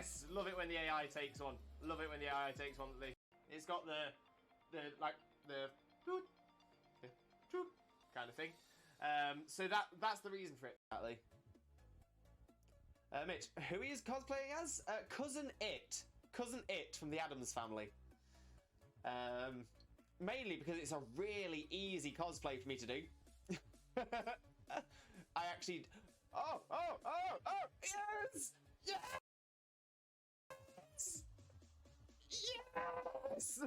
Yes! Love it when the AI takes one. Love it when the AI takes one. It's got the kind of thing. So that's the reason for it. Exactly. Mitch, who he is cosplaying as? Cousin It. Cousin It from the Addams Family. Mainly because it's a really easy cosplay for me to do. I actually... Oh! Yes! Yes! Yes!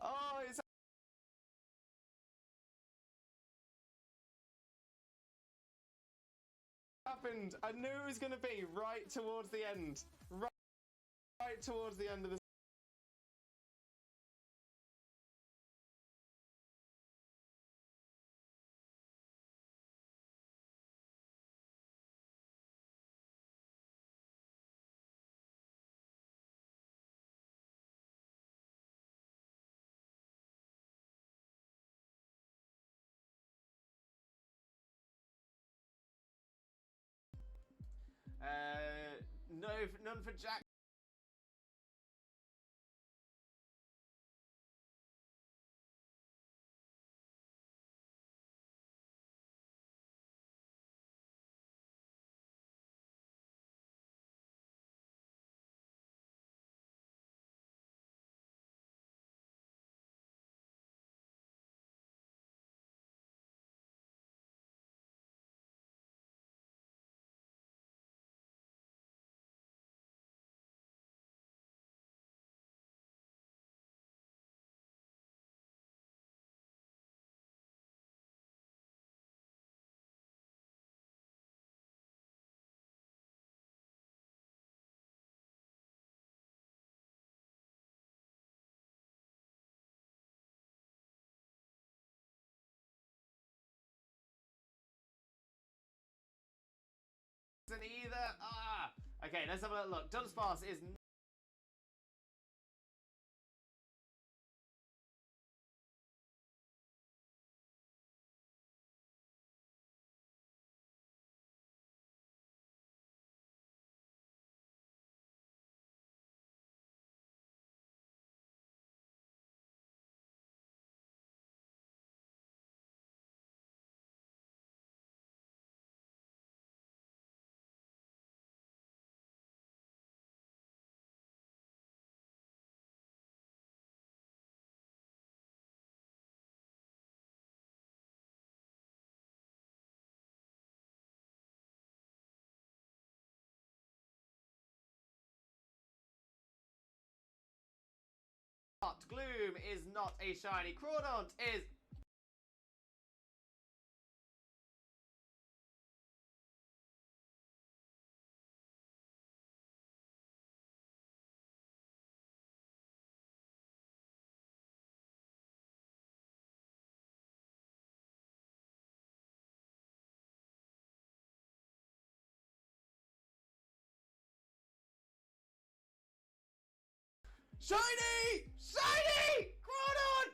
Oh, it's happened. I knew it was going to be right towards the end. Right towards the end of the... No, none for Jack. Either. Ah. Okay, let's have a little look. Dunsparce is... Gloom is not a shiny. Crawdaunt is... Shiny! Shiny! Crawdaunt!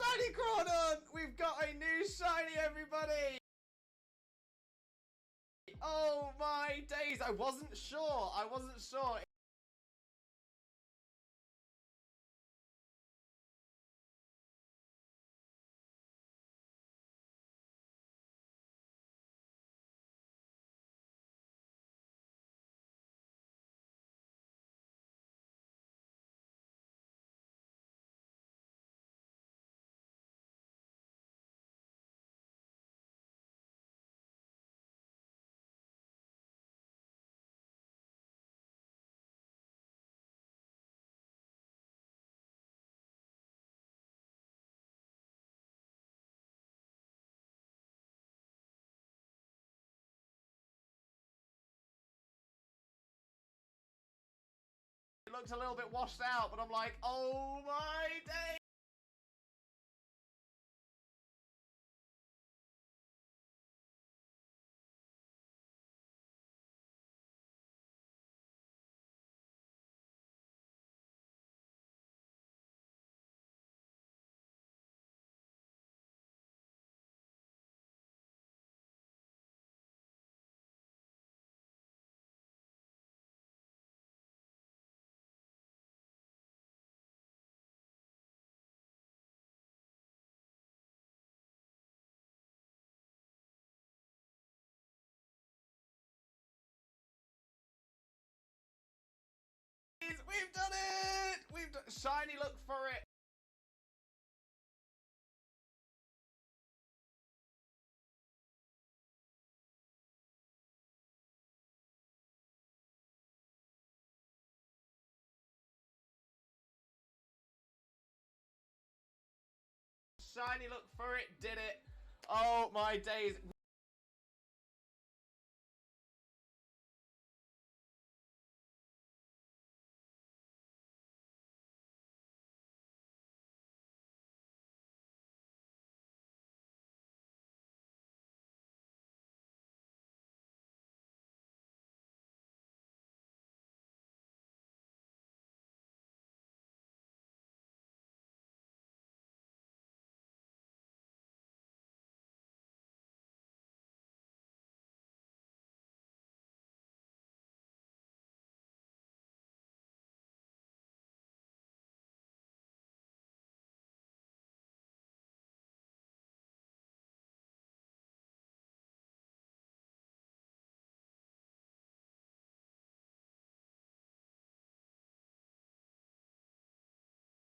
Shiny Crawdaunt! We've got a new shiny, everybody! Oh my days! I wasn't sure. looked a little bit washed out, but I'm like, oh my day. We've done it! We've done Shiny, look for it! Shiny, look for it, did it! Oh my days.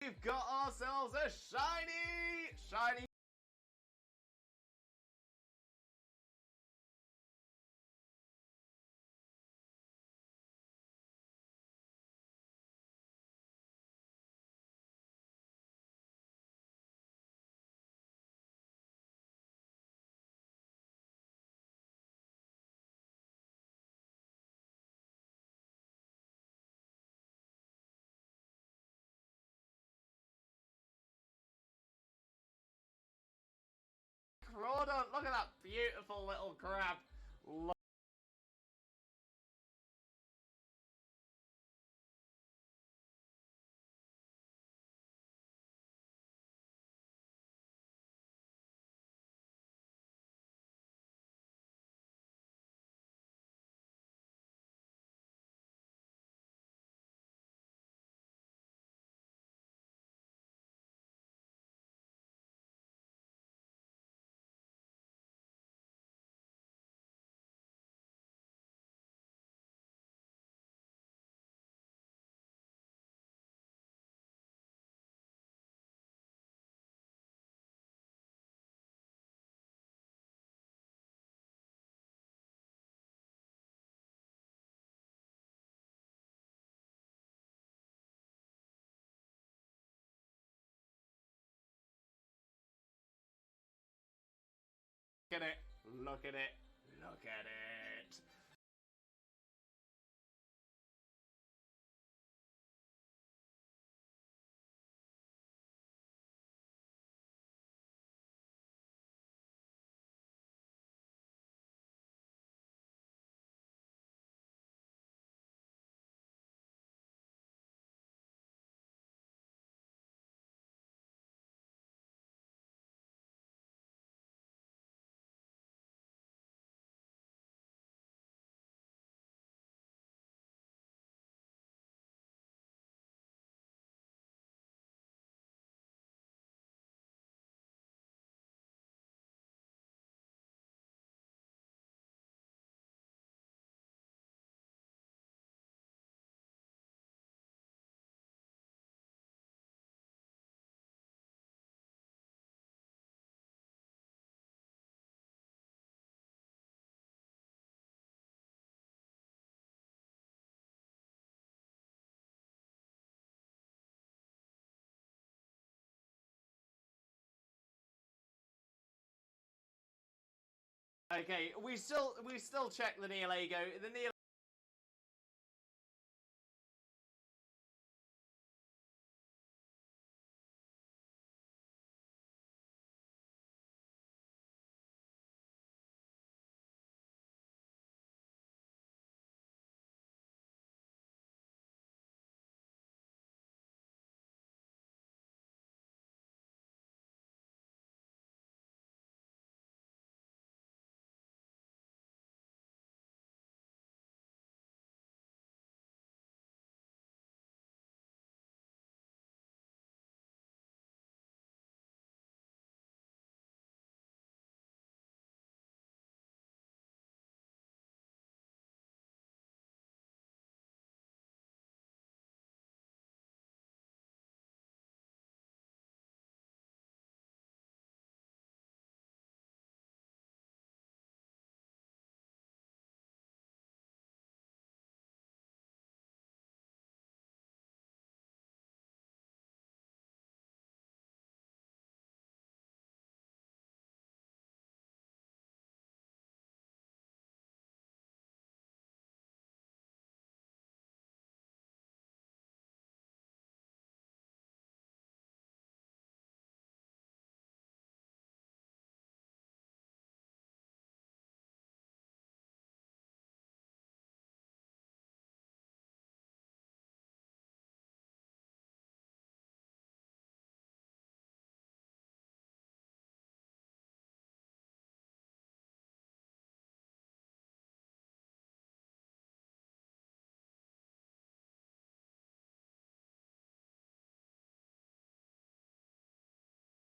We've got ourselves a shiny! Shiny. Crawdon, look at that beautiful little crab. Look at it. Look at it. Look at it. Okay, we still check the Neolago. The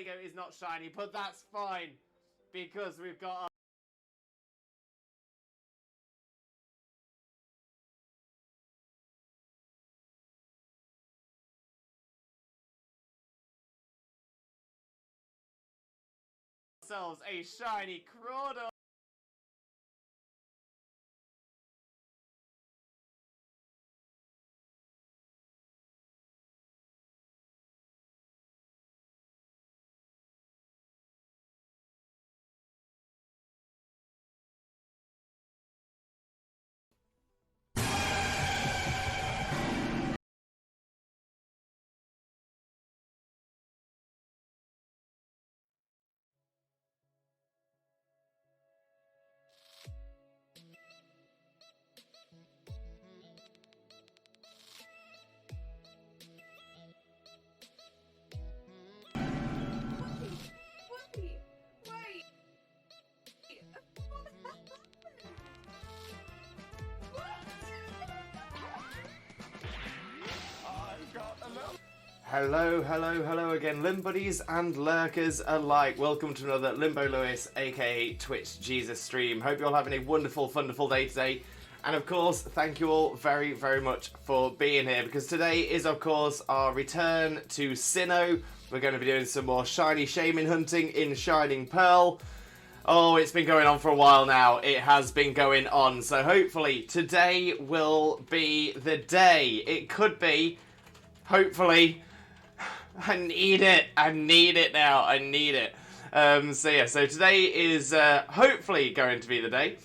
is not shiny, but that's fine because we've got ourselves a shiny Crawdor. Hello, hello, hello again, Limbuddies and Lurkers alike. Welcome to another Limbo Lewis, aka Twitch Jesus stream. Hope you're all having a wonderful, wonderful day today. And of course, thank you all very, very much for being here, because today is, of course, our return to Sinnoh. We're going to be doing some more shiny Shaymin hunting in Shining Pearl. Oh, it's been going on for a while now. It has been going on. So hopefully today will be the day. It could be, hopefully. I need it. I need it now. I need it. So today is hopefully going to be the day.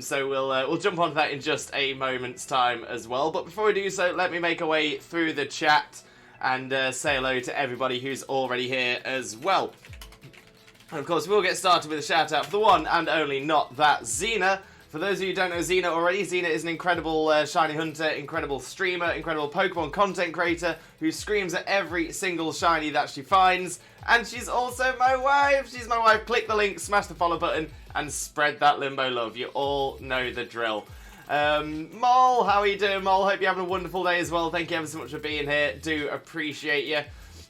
So we'll jump onto that in just a moment's time as well. But before we do so, let me make our way through the chat and say hello to everybody who's already here as well. And of course, we'll get started with a shout out for the one and only Not That Xena. For those of you who don't know Xena already, Xena is an incredible shiny hunter, incredible streamer, incredible Pokemon content creator who screams at every single shiny that she finds. And she's also my wife. She's my wife. Click the link, smash the follow button, and spread that Limbo love. You all know the drill. Mole, how are you doing, Mole? Hope you're having a wonderful day as well. Thank you ever so much for being here. Do appreciate you.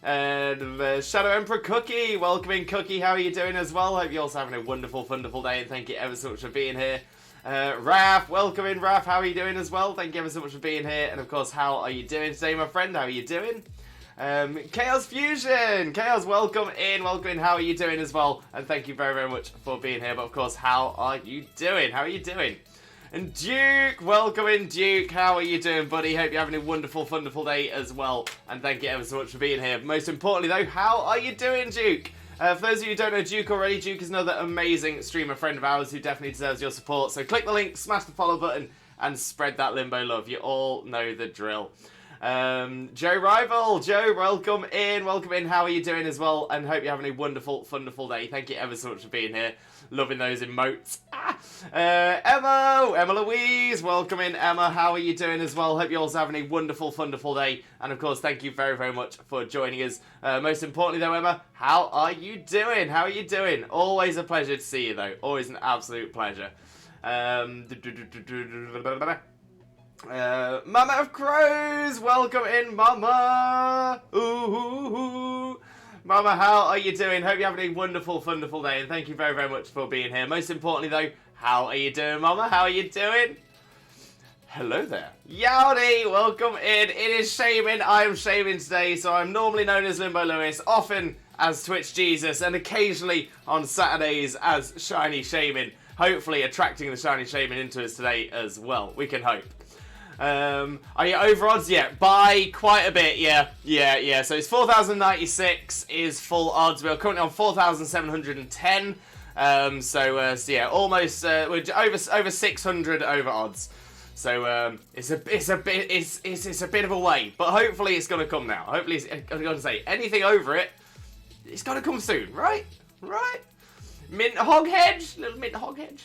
Shadow Emperor Cookie, welcoming Cookie. How are you doing as well? Hope you're also having a wonderful, wonderful day, and thank you ever so much for being here. Raph, welcome in, Raph. How are you doing as well? Thank you ever so much for being here. And of course, how are you doing today, my friend? How are you doing? Chaos Fusion, Chaos, welcome in. How are you doing as well? And thank you very, very much for being here. But of course, how are you doing? How are you doing? And Duke, welcome in, Duke. How are you doing, buddy? Hope you're having a wonderful, wonderful day as well. And thank you ever so much for being here. Most importantly, though, how are you doing, Duke? For those of you who don't know Duke already, Duke is another amazing streamer friend of ours who definitely deserves your support. So click the link, smash the follow button, and spread that Limbo love. You all know the drill. Joe Rival, Joe, welcome in. How are you doing as well? And hope you're having a wonderful, wonderful day. Thank you ever so much for being here. Loving those emotes. Emma Louise, welcome in, Emma. How are you doing as well? Hope you're also having a wonderful, wonderful day. And of course, thank you very, very much for joining us. Most importantly though, Emma, how are you doing? How are you doing? Always a pleasure to see you though. Always an absolute pleasure. Mama of Crows, welcome in, Mama. Ooh. Mama, how are you doing? Hope you're having a wonderful, wonderful day, and thank you very, very much for being here. Most importantly, though, how are you doing, Mama? How are you doing? Hello there. Yowdy, welcome in. It is Shaymin. I am Shaymin today, so I'm normally known as Limbo Lewis, often as Twitch Jesus, and occasionally on Saturdays as Shiny Shaymin. Hopefully attracting the Shiny Shaymin into us today as well. We can hope. Are you over odds yet? By quite a bit, yeah. So it's 4,096 is full odds. We are currently on 4,710. So yeah, almost we're over 600 over odds. So it's a bit of a way, but hopefully it's gonna come now. Hopefully I'm gonna say anything over it, it's gonna come soon, right? Mint Hoghedge, little Mint Hoghedge.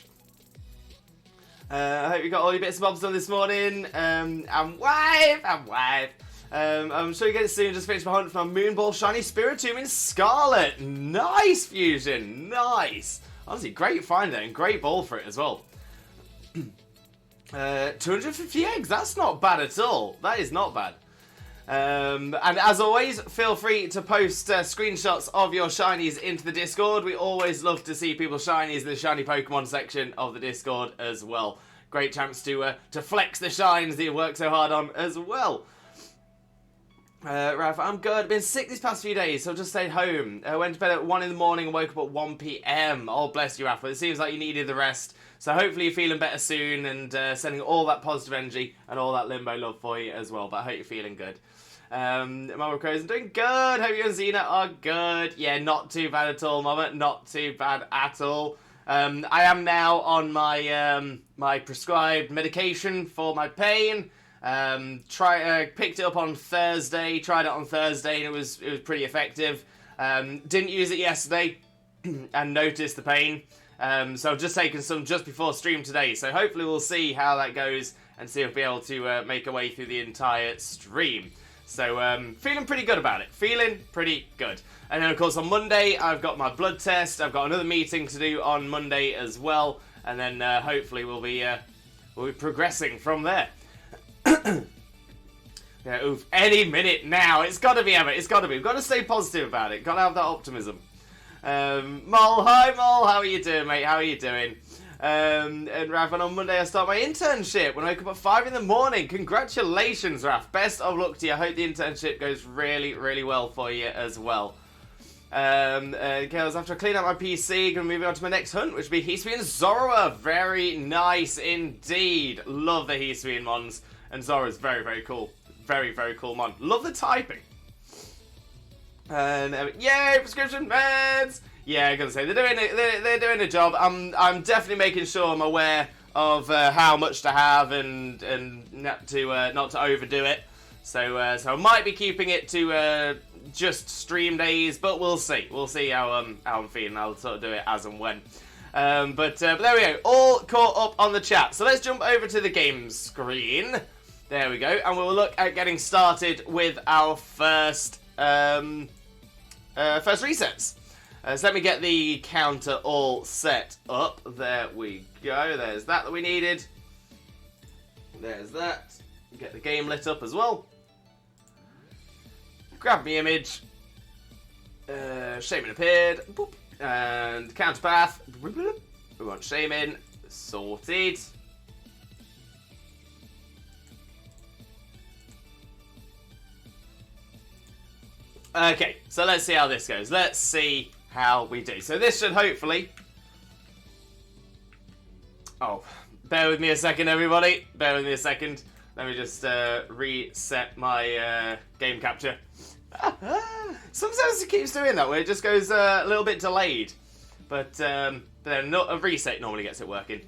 I hope you got all your bits and bobs done this morning. I'm wife. I'm sure you get it soon. Just finished my hunt for my Moonball Shiny Spiritomb in Scarlet. Nice, Fusion. Nice. Honestly, great find there and great ball for it as well. 250 eggs. That's not bad at all. That is not bad. And as always, feel free to post screenshots of your shinies into the Discord. We always love to see people's shinies in the shiny Pokemon section of the Discord as well. Great chance to flex the shines that you work so hard on as well. Ralph, I'm good. I've been sick these past few days, so I just stayed home. I went to bed at 1 in the morning and woke up at 1 p.m. Oh, bless you, Ralph. It seems like you needed the rest. So hopefully you're feeling better soon and sending all that positive energy and all that Limbo love for you as well. But I hope you're feeling good. Mama Crows, I'm doing good. Hope you and Xena are good. Yeah, not too bad at all, Mama. Not too bad at all. I am now on my my prescribed medication for my pain. Picked it up on Thursday. Tried it on Thursday, and it was pretty effective. Didn't use it yesterday, and noticed the pain. So I've just taken some just before stream today. So hopefully we'll see how that goes and see if we'll be able to make our way through the entire stream. So feeling pretty good about it. Feeling pretty good. And then of course on Monday I've got my blood test. I've got another meeting to do on Monday as well. And then hopefully we'll be progressing from there. Yeah, oof. Any minute now. It's got to be, Emma. It's got to be. We've got to stay positive about it. Got to have that optimism. Mole, hi Mole. How are you doing, mate? How are you doing? And Raph, and on Monday I start my internship when I wake up at 5 in the morning. Congratulations, Raph. Best of luck to you. I hope the internship goes really, really well for you as well. Girls, after I clean up my PC, gonna move on to my next hunt, which will be Hisui and Zorua. Very nice indeed. Love the Hisui and Mons, and Zorua's very, very cool. Very, very cool mon. Love the typing. And yay, prescription meds. Yeah, I gotta say they're doing a job. I'm definitely making sure I'm aware of how much to have and not to overdo it. So I might be keeping it to just stream days, but we'll see. We'll see how I'm feeling. I'll sort of do it as and when. But there we go. All caught up on the chat. So let's jump over to the game screen. There we go, and we'll look at getting started with our first resets. So let me get the counter all set up. There we go. There's that we needed. There's that. Get the game lit up as well. Grab the image. Shaymin appeared. Boop. And counter path. We want Shaymin. Sorted. Okay, so let's see how this goes. Let's see how we do. So this should hopefully... Oh, bear with me a second, everybody. Bear with me a second. Let me just reset my game capture. Sometimes it keeps doing that, where it just goes a little bit delayed. But then a reset normally gets it working.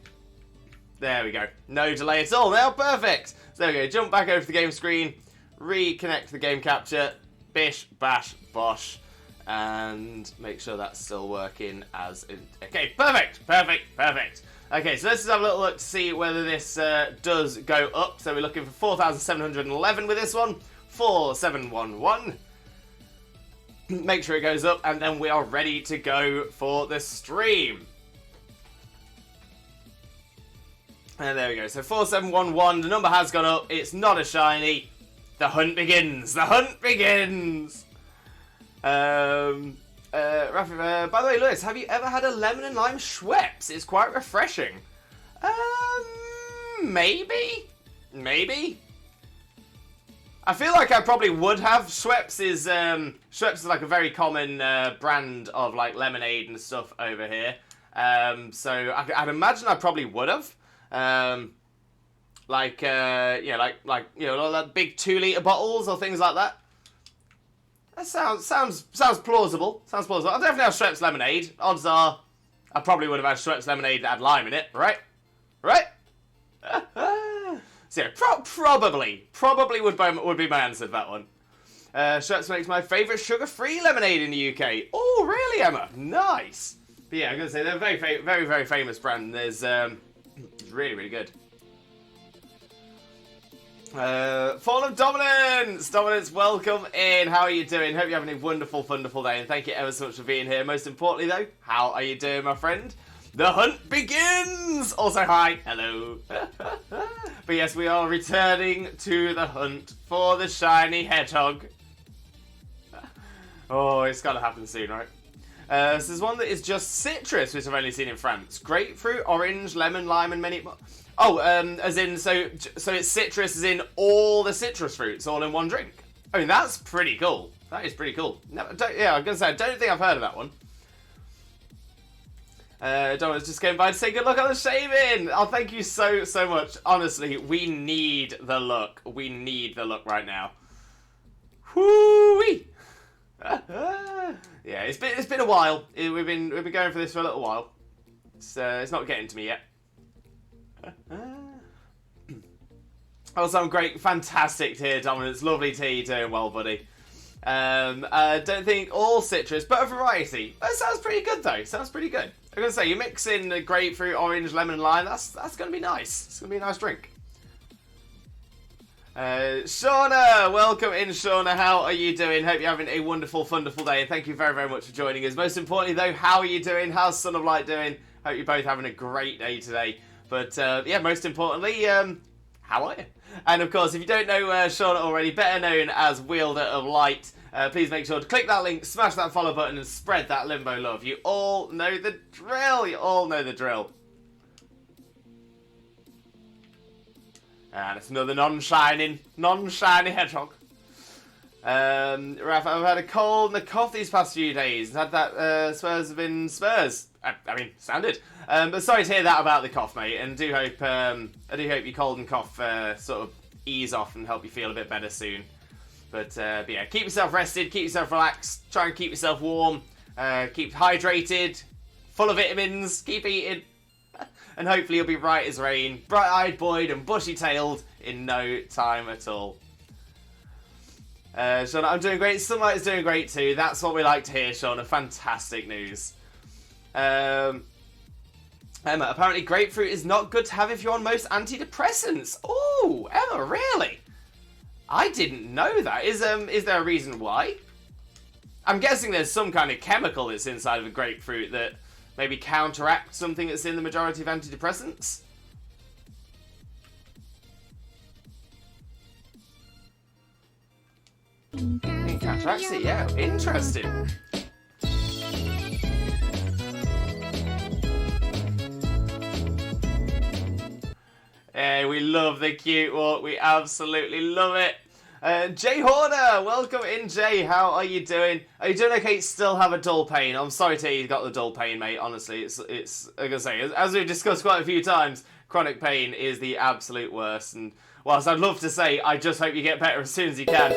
There we go. No delay at all now. Perfect. So there we go. Jump back over to the game screen. Reconnect the game capture. Bish, bash, bosh. And make sure that's still working as... Okay, perfect. Perfect. Perfect. Okay, so let's just have a little look to see whether this does go up. So we're looking for 4,711 with this one. 4,711. Make sure it goes up, and then we are ready to go for the stream. And there we go. So 4,711. The number has gone up. It's not a shiny. The hunt begins. The hunt begins. Rafi, by the way, Lewis, have you ever had a lemon and lime Schweppes? It's quite refreshing. Maybe. I feel like I probably would have. Schweppes is like a very common brand of like lemonade and stuff over here. So I'd imagine I probably would have. Like big 2-litre bottles or things like that. That sounds plausible. Sounds plausible. I'll definitely have Schweppes lemonade. Odds are, I probably would have had Schweppes lemonade that had lime in it, right? Right? So yeah, probably would be my answer to that one. Schweppes makes my favourite sugar-free lemonade in the UK. Oh, really, Emma? Nice. But yeah, I'm gonna say they're a very famous brand. There's really, really good. Fall of Dominance! Dominance, welcome in. How are you doing? Hope you're having a wonderful day, and thank you ever so much for being here. Most importantly, though, how are you doing, my friend? The hunt begins! Also, hi. Hello. But But yes, we are returning to the hunt for the shiny hedgehog. Oh, it's got to happen soon, right? So there's one that is just citrus, which I've only seen in France. Grapefruit, orange, lemon, lime, and many more. Oh, as in, so it's citrus as in all the citrus fruits all in one drink. I mean, that's pretty cool. That is pretty cool. No, yeah, I was going to say, I don't think I've heard of that one. Don was just going by to say good luck on the Shaymin. Oh, thank you so much. Honestly, we need the luck. We need the luck right now. Whoo-wee! Yeah, it's been a while. We've been going for this for a little while. It's not getting to me yet. Oh, some great, fantastic tier, Dominance. Lovely tea. You're doing well, buddy. Don't think all citrus, but a variety. That sounds pretty good, though. Sounds pretty good. I'm gonna say you mix in the grapefruit, orange, lemon, lime. That's gonna be nice. It's gonna be a nice drink. Shauna, welcome in, Shauna. How are you doing? Hope you're having a wonderful, wonderful day, and thank you very, very much for joining us. Most importantly, though, how are you doing? How's Son of Light doing? Hope you're both having a great day today. But yeah, most importantly, how are you? And of course, if you don't know Shauna already, better known as Wielder of Light, please make sure to click that link, smash that follow button, and spread that Limbo love. You all know the drill. You all know the drill. And it's another non-shiny hedgehog. Raph, I've had a cold and a cough these past few days. Had that Spurs have been Spurs. I mean, sounded. But sorry to hear that about the cough, mate. And I do hope your cold and cough sort of ease off and help you feel a bit better soon. But yeah, keep yourself rested, keep yourself relaxed, try and keep yourself warm, keep hydrated, full of vitamins, keep eating. And hopefully you'll be bright as rain, bright-eyed, buoyed, and bushy-tailed in no time at all. Shauna, I'm doing great. Sunlight is doing great too. That's what we like to hear, Shauna. Fantastic news. Emma, apparently grapefruit is not good to have if you're on most antidepressants. Oh, Emma, really? I didn't know that. Is there a reason why? I'm guessing there's some kind of chemical that's inside of a grapefruit that maybe counteract something that's in the majority of antidepressants? It counteracts it, yeah. Interesting. Hey, we love the cute walk. We absolutely love it. Jay Horner, welcome in, Jay. How are you doing? Are you doing okay? Still have a dull pain. I'm sorry to hear you got the dull pain, mate. Honestly, it's like I say, as we've discussed quite a few times, chronic pain is the absolute worst. And whilst I'd love to say, I just hope you get better as soon as you can.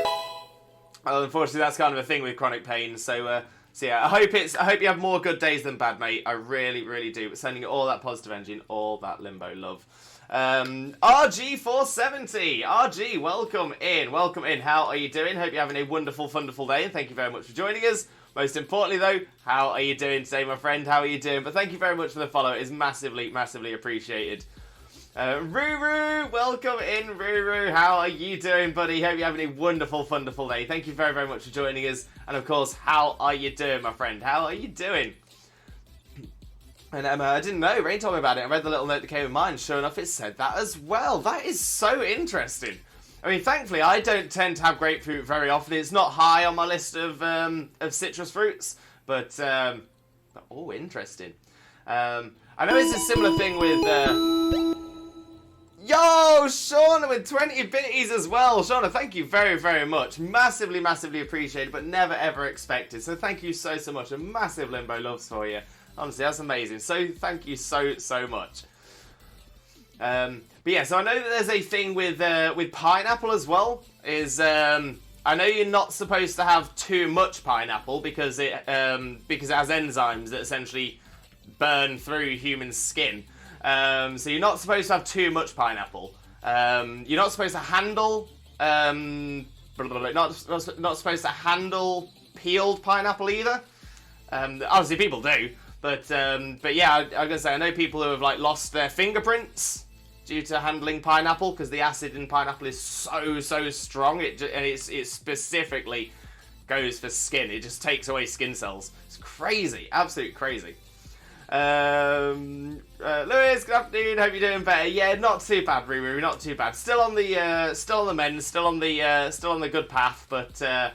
Unfortunately, that's kind of a thing with chronic pain. So yeah, I hope you have more good days than bad, mate. I really, really do. But sending you all that positive energy and all that limbo love. RG470. RG, welcome in. Welcome in. How are you doing? Hope you're having a wonderful, wonderful day, and thank you very much for joining us. Most importantly, though, how are you doing today, my friend? How are you doing? But thank you very much for the follow. It is massively, massively appreciated. Ruru, welcome in, Ruru. How are you doing, buddy? Hope you're having a wonderful, wonderful day. Thank you very, very much for joining us. And of course, how are you doing, my friend? How are you doing? And I didn't know. Rain told me about it. I read the little note that came in mine. Sure enough, it said that as well. That is so interesting. I mean, thankfully, I don't tend to have grapefruit very often. It's not high on my list of citrus fruits. But oh, interesting. I know it's a similar thing with... Yo, Shauna with 20 bitties as well. Shauna, thank you very, very much. Massively, massively appreciated, but never, ever expected. So thank you so, so much. A massive limbo loves for you. Honestly, that's amazing. So thank you so, so much. But yeah, so I know that there's a thing with pineapple as well. I know you're not supposed to have too much pineapple because it has enzymes that essentially burn through human skin. So you're not supposed to have too much pineapple. You're not supposed to handle not supposed to handle peeled pineapple either. Obviously, people do. But yeah, I'm gonna say I know people who have like lost their fingerprints due to handling pineapple because the acid in pineapple is so strong. It specifically goes for skin. It just takes away skin cells. It's crazy, absolute crazy. Lewis, good afternoon. Hope you're doing better. Yeah, not too bad, Ruru. Not too bad. Still on the mend. Still on the good path. But yeah,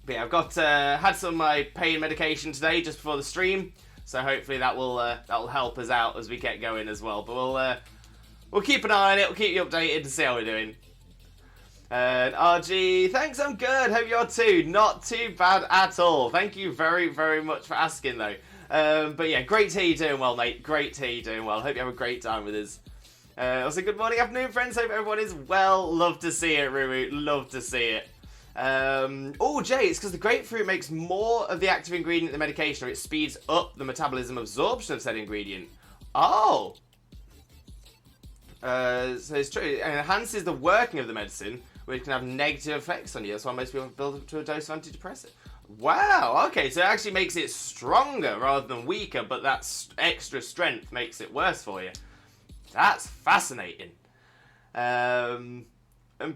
I've got had some of my pain medication today just before the stream. So hopefully that will help us out as we get going as well. But we'll keep an eye on it. We'll keep you updated to see how we're doing. And RG, thanks, I'm good. Hope you're too. Not too bad at all. Thank you very, very much for asking, though. But yeah, great to hear you doing well, mate. Great to hear you doing well. Hope you have a great time with us. Also, good morning, afternoon, friends. Hope everyone is well. Love to see it, Ruru. Love to see it. Oh, Jay, it's because the grapefruit makes more of the active ingredient in the medication, or it speeds up the metabolism absorption of said ingredient. Oh. So it's true. It enhances the working of the medicine, which can have negative effects on you. That's why most people build up to a dose of antidepressant. Wow, okay, so it actually makes it stronger rather than weaker, but that extra strength makes it worse for you. That's fascinating. And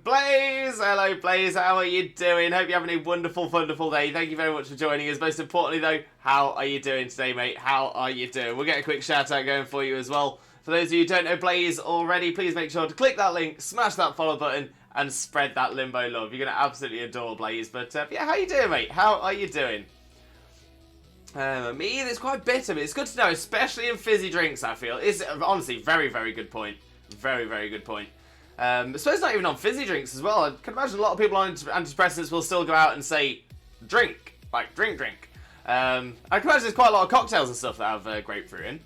Blaze, hello Blaze, how are you doing? Hope you're having a wonderful, wonderful day. Thank you very much for joining us. Most importantly though, how are you doing today, mate? How are you doing? We'll get a quick shout out going for you as well. For those of you who don't know Blaze already, please make sure to click that link, smash that follow button, and spread that Limbo love. You're going to absolutely adore Blaze. But yeah, how you doing, mate? How are you doing? Me, it's quite bitter, but it's good to know, especially in fizzy drinks, I feel. It's honestly very, very good point. Very, very good point. I suppose not even on fizzy drinks as well. I can imagine a lot of people on antidepressants will still go out and say, drink. Like, drink. I can imagine there's quite a lot of cocktails and stuff that have grapefruit in.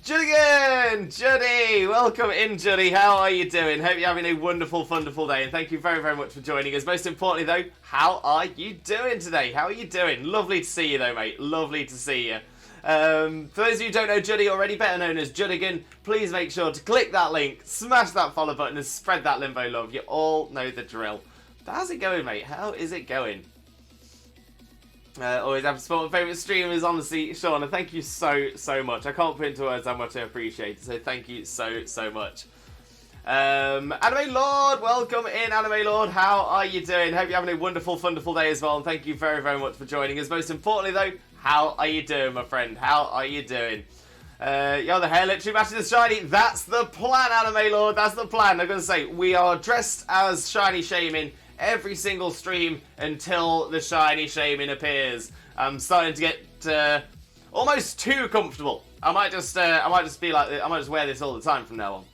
Judy, welcome in, Judy. How are you doing? Hope you're having a wonderful, wonderful day, and thank you very, very much for joining us. Most importantly, though, how are you doing today? How are you doing? Lovely to see you, though, mate. Lovely to see you. For those of you who don't know Judy already, better known as Judigan, please make sure to click that link, smash that follow button, and spread that Limbo love. You all know the drill. But how's it going, mate? How is it going? Always have to support my favourite streamers, honestly, Sean, and thank you so much. I can't put into words how much I appreciate it, so thank you so much. Anime Lord, welcome in, Anime Lord. How are you doing? Hope you're having a wonderful, wonderful day as well, and thank you very, very much for joining us. Most importantly, though, how are you doing, my friend? How are you doing? The hair literally matches the shiny. That's the plan, Anime Lord. That's the plan. I'm going to say, we are dressed as shiny Shaymin every single stream until the shiny Shaymin appears. I'm starting to get almost too comfortable. I might just be like, I might just wear this all the time from now on.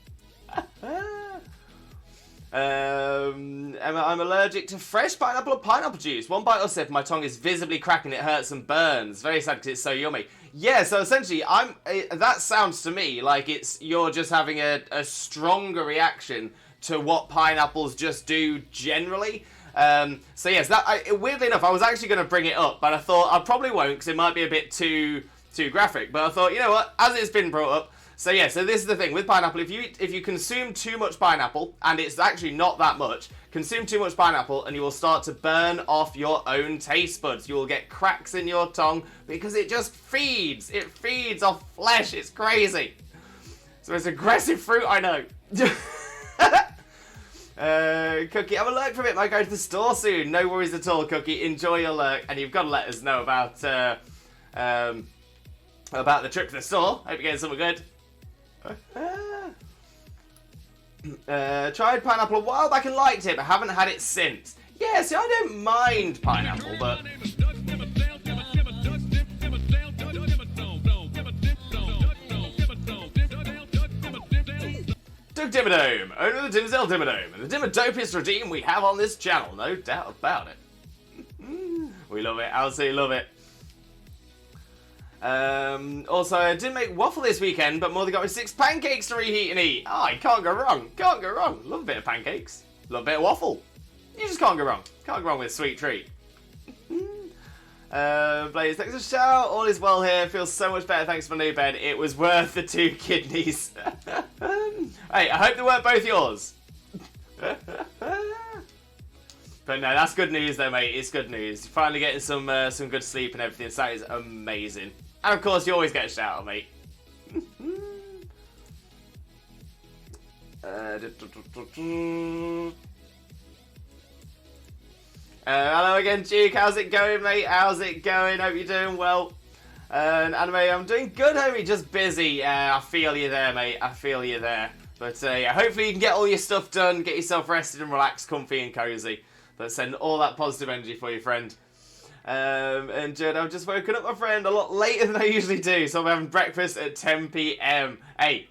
I'm allergic to fresh pineapple or pineapple juice. One bite or sip, my tongue is visibly cracking. It hurts and burns. Very sad because it's so yummy. Yeah, so essentially, that sounds to me like you're just having a stronger reaction to what pineapples just do generally. So yes, weirdly enough, I was actually going to bring it up, but I thought I probably won't because it might be a bit too graphic. But I thought, you know what, as it's been brought up. So yeah, so this is the thing with pineapple. If you consume too much pineapple, and it's actually not that much, consume too much pineapple and you will start to burn off your own taste buds. You will get cracks in your tongue because it just feeds. It feeds off flesh. It's crazy. So it's aggressive fruit, I know. Cookie, I'm a lurk from it. Might go to the store soon. No worries at all, Cookie. Enjoy your lurk, and you've got to let us know about the trip to the store. Hope you're getting something good. Tried pineapple a while back and liked it, but haven't had it since. Yeah, see, I don't mind pineapple, but Doug Dimmadome, owner of the Dimmadale Dimmadome, and the Dimmadopest regime we have on this channel, no doubt about it. We love it, absolutely love it. Also, I didn't make waffle this weekend, but Mother got me 6 pancakes to reheat and eat. Oh, you can't go wrong, can't go wrong. Love a bit of pancakes, love a bit of waffle. You just can't go wrong, can't go wrong with a sweet treat. Blaze, thanks for the shout. All is well here. Feels so much better thanks for my new bed. It was worth the 2 kidneys. Hey, I hope they weren't both yours. But no, that's good news though, mate. It's good news. You're finally getting some good sleep and everything. So that is amazing. And of course, you always get a shout out, mate. Hello again, Duke. How's it going, mate? How's it going? Hope you're doing well. And Anime, I'm doing good, homie. Just busy. I feel you there, mate. I feel you there. But yeah, hopefully you can get all your stuff done, get yourself rested and relaxed, comfy and cozy. But send all that positive energy for your friend. And Judd, I've just woken up, my friend, a lot later than I usually do. So I'm having breakfast at 10 p.m. Hey,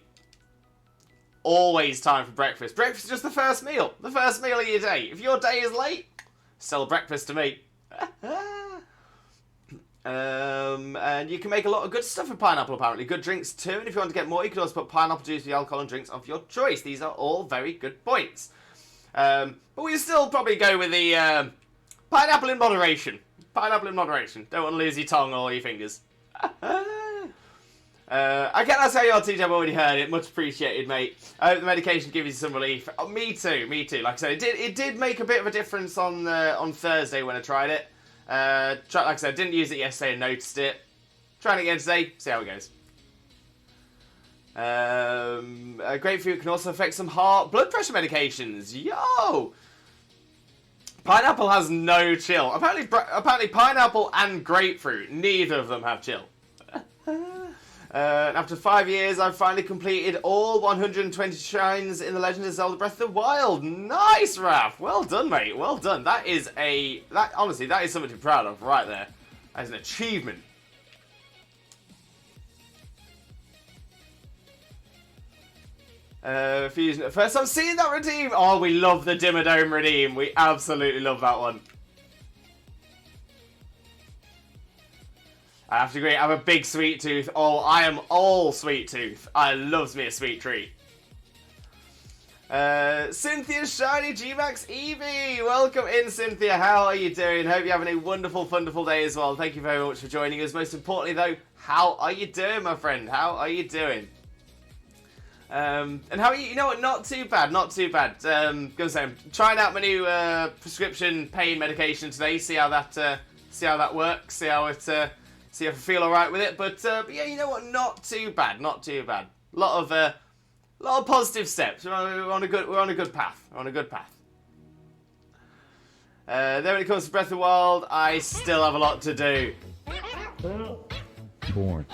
always time for breakfast. Breakfast is just the first meal. The first meal of your day. If your day is late, still breakfast to me. And you can make a lot of good stuff with pineapple, apparently. Good drinks too. And if you want to get more, you can also put pineapple juice with the alcohol and drinks of your choice. These are all very good points. But we'll still probably go with the pineapple in moderation. Pineapple in moderation. Don't want to lose your tongue or your fingers. I get that's how you are, TJ. I've already heard it. Much appreciated, mate. I hope the medication gives you some relief. Oh, me too. Me too. Like I said, it did make a bit of a difference on Thursday when I tried it. Like I said, didn't use it yesterday and noticed it. Trying it again today. See how it goes. Grapefruit can also affect some blood pressure medications. Yo! Pineapple has no chill. Apparently pineapple and grapefruit, neither of them have chill. After 5 years, I've finally completed all 120 shrines in The Legend of Zelda Breath of the Wild. Nice, Raph. Well done, mate. Well done. Honestly, that is something to be proud of right there. That is an achievement. Fusion. First time seeing that redeem. Oh, we love the Dimmadome redeem. We absolutely love that one. I have to agree, I'm a big sweet tooth. Oh, I am all sweet tooth. I loves me a sweet treat. Cynthia Shiny G-Max Eevee. Welcome in, Cynthia. How are you doing? Hope you're having a wonderful, wonderful day as well. Thank you very much for joining us. Most importantly, though, how are you doing, my friend? How are you doing? And how are you? You know what? Not too bad. Not too bad. Gonna say, I'm trying out my new prescription pain medication today. See how that works. See if I feel alright with it, but yeah, you know what? Not too bad, not too bad. A lot of positive steps. We're on a good path. We're on a good path. Then when it comes to Breath of the Wild, I still have a lot to do. Born.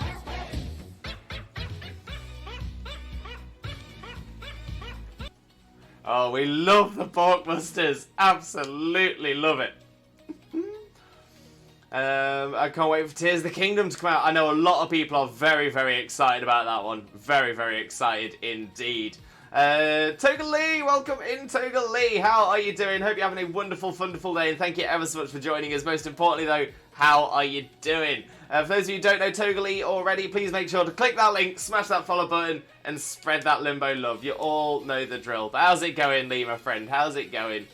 Oh, we love the Porkbusters. Absolutely love it. I can't wait for Tears of the Kingdom to come out. I know a lot of people are very, very excited about that one. Very, very excited indeed. Toga Lee, welcome in, Toga Lee. How are you doing? Hope you're having a wonderful, wonderful day, and thank you ever so much for joining us. Most importantly, though, how are you doing? For those of you who don't know Toga Lee already, please make sure to click that link, smash that follow button, and spread that Limbo love. You all know the drill. But how's it going, Lee, my friend? How's it going?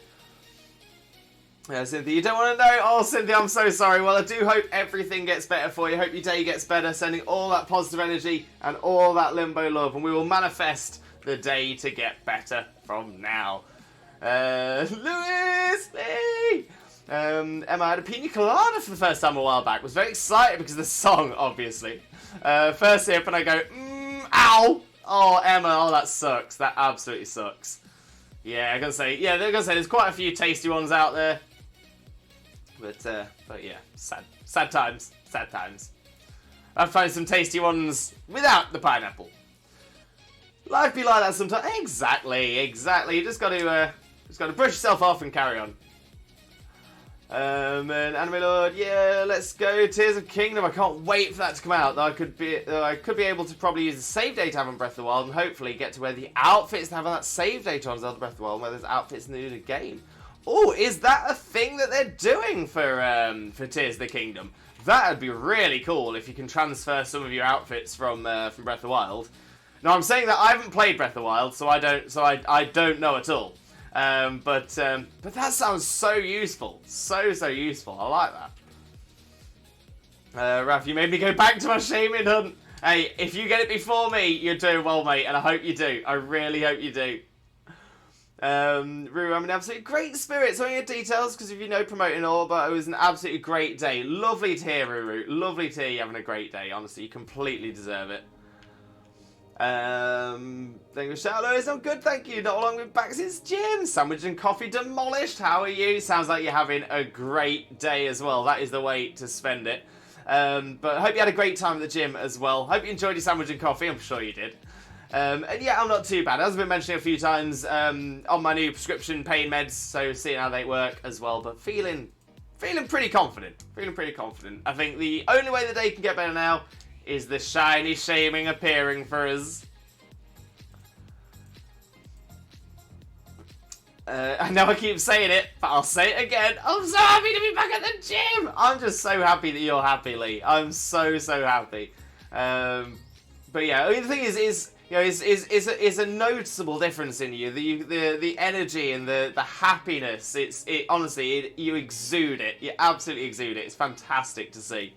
Cynthia, you don't want to know? Oh, Cynthia, I'm so sorry. Well, I do hope everything gets better for you. Hope your day gets better, sending all that positive energy and all that Limbo love, and we will manifest the day to get better from now. Lewis, Lee! Emma, I had a pina colada for the first time a while back. Was very excited because of the song, obviously. First sip, and I go, ow! Oh, Emma, oh, that sucks. That absolutely sucks. Yeah, they're gonna say, there's quite a few tasty ones out there. But yeah, sad times. I'd find some tasty ones without the pineapple. Life be like that sometimes. Exactly. You just got to brush yourself off and carry on. And Anime Lord, yeah, let's go. Tears of Kingdom. I can't wait for that to come out. I could be able to probably use the save data to have on Breath of the Wild and hopefully get to where the outfits to have on that save data on Zelda Breath of the Wild, where there's outfits in the game. Oh, is that a thing that they're doing for Tears of the Kingdom? That would be really cool if you can transfer some of your outfits from Breath of the Wild. Now, I'm saying that I haven't played Breath of the Wild, so I don't know at all. But that sounds so useful, so useful. I like that. Raph, you made me go back to my Shaymin Hunt. Hey, if you get it before me, you're doing well, mate, and I hope you do. I really hope you do. Rue, I'm in absolutely great spirits. On your details, because if you know promoting all, but it was an absolutely great day. Lovely to hear, Ruru. Lovely to hear you having a great day. Honestly, you completely deserve it. Thank you, Charlotte. It's not good, thank you. Not long been back since gym. Sandwich and coffee demolished. How are you? Sounds like you're having a great day as well. That is the way to spend it. But I hope you had a great time at the gym as well. Hope you enjoyed your sandwich and coffee. I'm sure you did. And yeah, I'm not too bad. As I've been mentioning a few times, on my new prescription pain meds, so seeing how they work as well. But feeling pretty confident. Feeling pretty confident. I think the only way the day can get better now is the shiny Shaymin appearing for us. I know I keep saying it, but I'll say it again. I'm so happy to be back at the gym! I'm just so happy that you're happy, Lee. I'm so happy. But yeah, the thing is you know, is a noticeable difference in you. The energy and the happiness. Honestly, you exude it. You absolutely exude it. It's fantastic to see.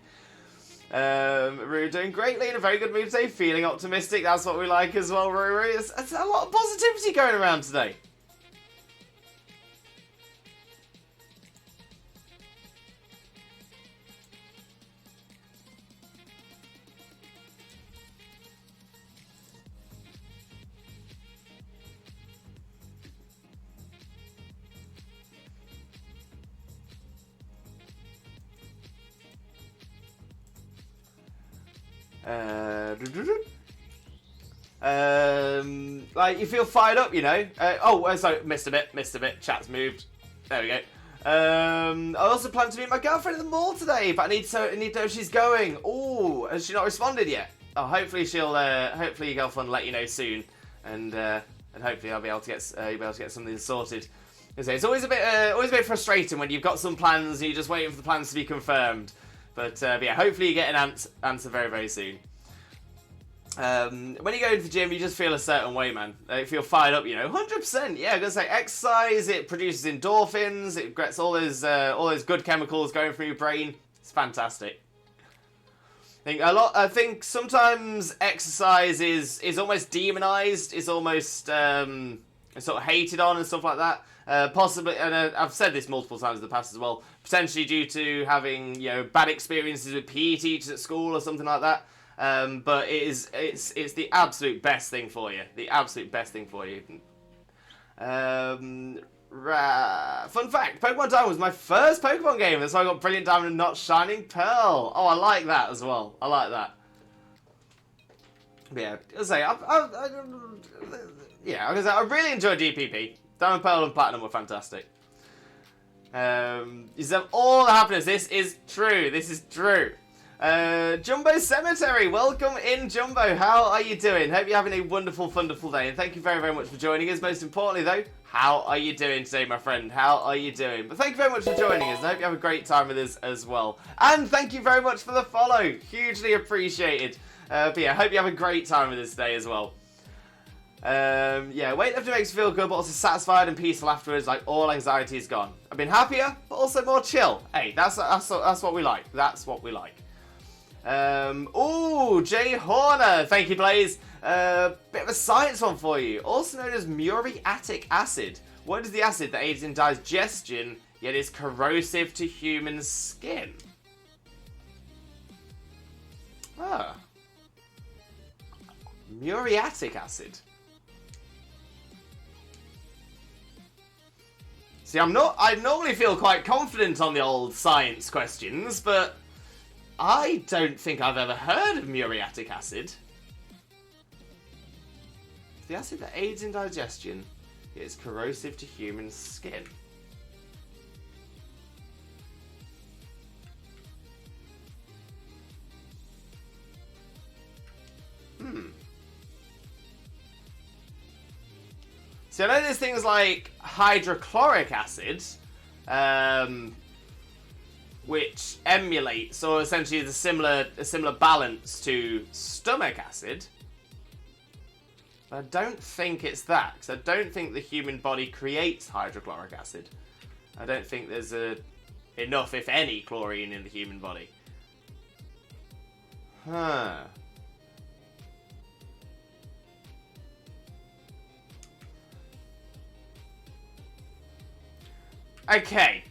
We're doing greatly, in a very good mood today, feeling optimistic, that's what we like as well, Ruru. It's a lot of positivity going around today. Like, you feel fired up, you know. Sorry, missed a bit. Chat's moved. There we go. I also plan to meet my girlfriend at the mall today, but I need to know if she's going. Oh, has she not responded yet? Oh, hopefully hopefully your girlfriend will let you know soon, and hopefully I'll be able to get something sorted. It's always a bit frustrating when you've got some plans and you're just waiting for the plans to be confirmed. But yeah, hopefully you get an answer very, very soon. When you go into the gym, you just feel a certain way, man. You feel fired up, you know. 100%. Yeah, I'm gonna say exercise. It produces endorphins. It gets all those good chemicals going through your brain. It's fantastic. I think sometimes exercise is almost demonized. It's almost sort of hated on and stuff like that. Possibly, and I've said this multiple times in the past as well, potentially due to having, you know, bad experiences with PE teachers at school or something like that. But it's the absolute best thing for you. The absolute best thing for you. Fun fact, Pokemon Diamond was my first Pokemon game. That's why I got Brilliant Diamond and not Shining Pearl. Oh, I like that as well. I like that. But yeah, I'll say, I really enjoyed DPP. Diamond, Pearl, and Platinum were fantastic. You deserve all the happiness. This is true. This is true. Jumbo Cemetery, welcome in, Jumbo. How are you doing? Hope you're having a wonderful, wonderful day. And thank you very, very much for joining us. Most importantly, though, how are you doing today, my friend? How are you doing? But thank you very much for joining us. And I hope you have a great time with us as well. And thank you very much for the follow. Hugely appreciated. But yeah, I hope you have a great time with us today as well. Yeah, weightlifting makes you feel good, but also satisfied and peaceful afterwards. Like, all anxiety is gone. I've been happier, but also more chill. Hey, that's what we like. That's what we like. Jay Horner, thank you, Blaze. Bit of a science one for you. Also known as muriatic acid. What is the acid that aids in digestion, yet is corrosive to human skin? Ah. Muriatic acid. See, I normally feel quite confident on the old science questions, but I don't think I've ever heard of muriatic acid. The acid that aids in digestion is corrosive to human skin. So I know there's things like hydrochloric acid, which emulates or essentially is a similar balance to stomach acid. But I don't think it's that, because I don't think the human body creates hydrochloric acid. I don't think there's enough, if any, chlorine in the human body. Huh. Okay,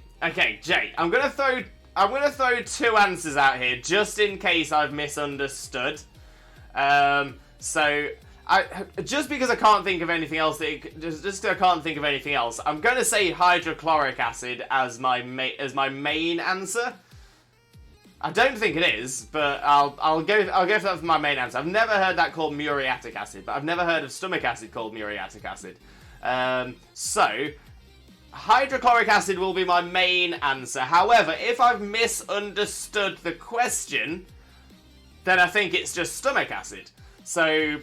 Jay. I'm gonna throw two answers out here just in case I've misunderstood. So just because I can't think of anything else, just I can't think of anything else, I'm going to say hydrochloric acid as my main answer. I don't think it is, but I'll go for that for my main answer. I've never heard that called muriatic acid, but I've never heard of stomach acid called muriatic acid. So hydrochloric acid will be my main answer. However, if I've misunderstood the question, then I think it's just stomach acid. So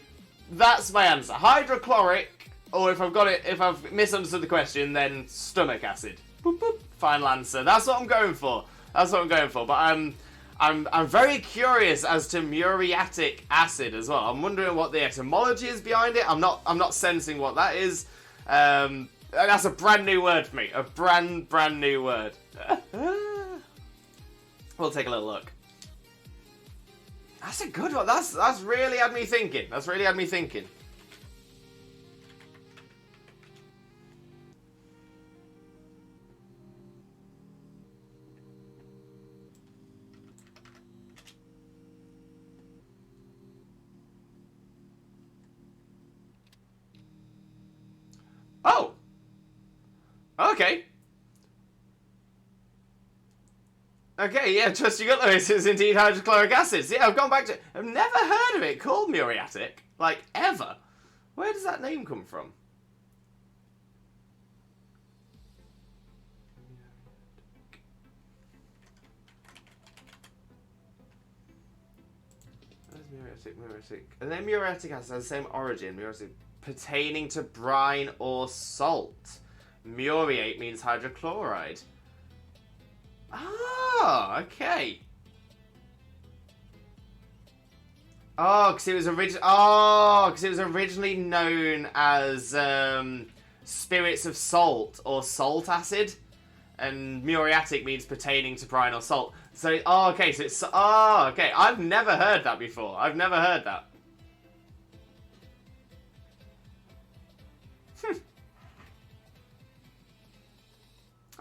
that's my answer. Hydrochloric, or if I've misunderstood the question, then stomach acid. Boop, boop. Final answer. That's what I'm going for. But I'm very curious as to muriatic acid as well. I'm wondering what the etymology is behind it. I'm not sensing what that is. That's a brand new word for me. A brand new word. We'll take a little look. That's a good one. That's really had me thinking. Oh! Okay. Okay, yeah, trust your gut, Lewis. It's indeed hydrochloric acid. Yeah, I've gone back to... I've never heard of it called muriatic. Like, ever. Where does that name come from? Muriatic. And then muriatic acid has the same origin. Muriatic pertaining to brine or salt. Muriate means hydrochloride. Ah, okay. Oh, because it was originally known as spirits of salt or salt acid, and muriatic means pertaining to brine or salt. So, okay. So it's okay. I've never heard that before. I've never heard that.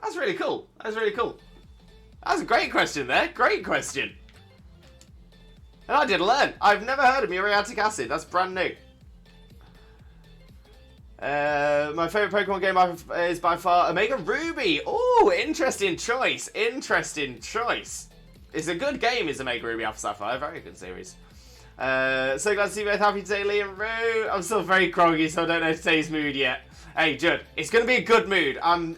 That's really cool. That's a great question there. Great question. And I did learn. I've never heard of muriatic acid. That's brand new. My favourite Pokemon game is by far Omega Ruby. Oh, interesting choice. It's a good game, is Omega Ruby Alpha Sapphire. Very good series. So glad to see you both happy today, Lee and Roo. I'm still very groggy, so I don't know today's mood yet. Hey, Judd, it's going to be a good mood. I'm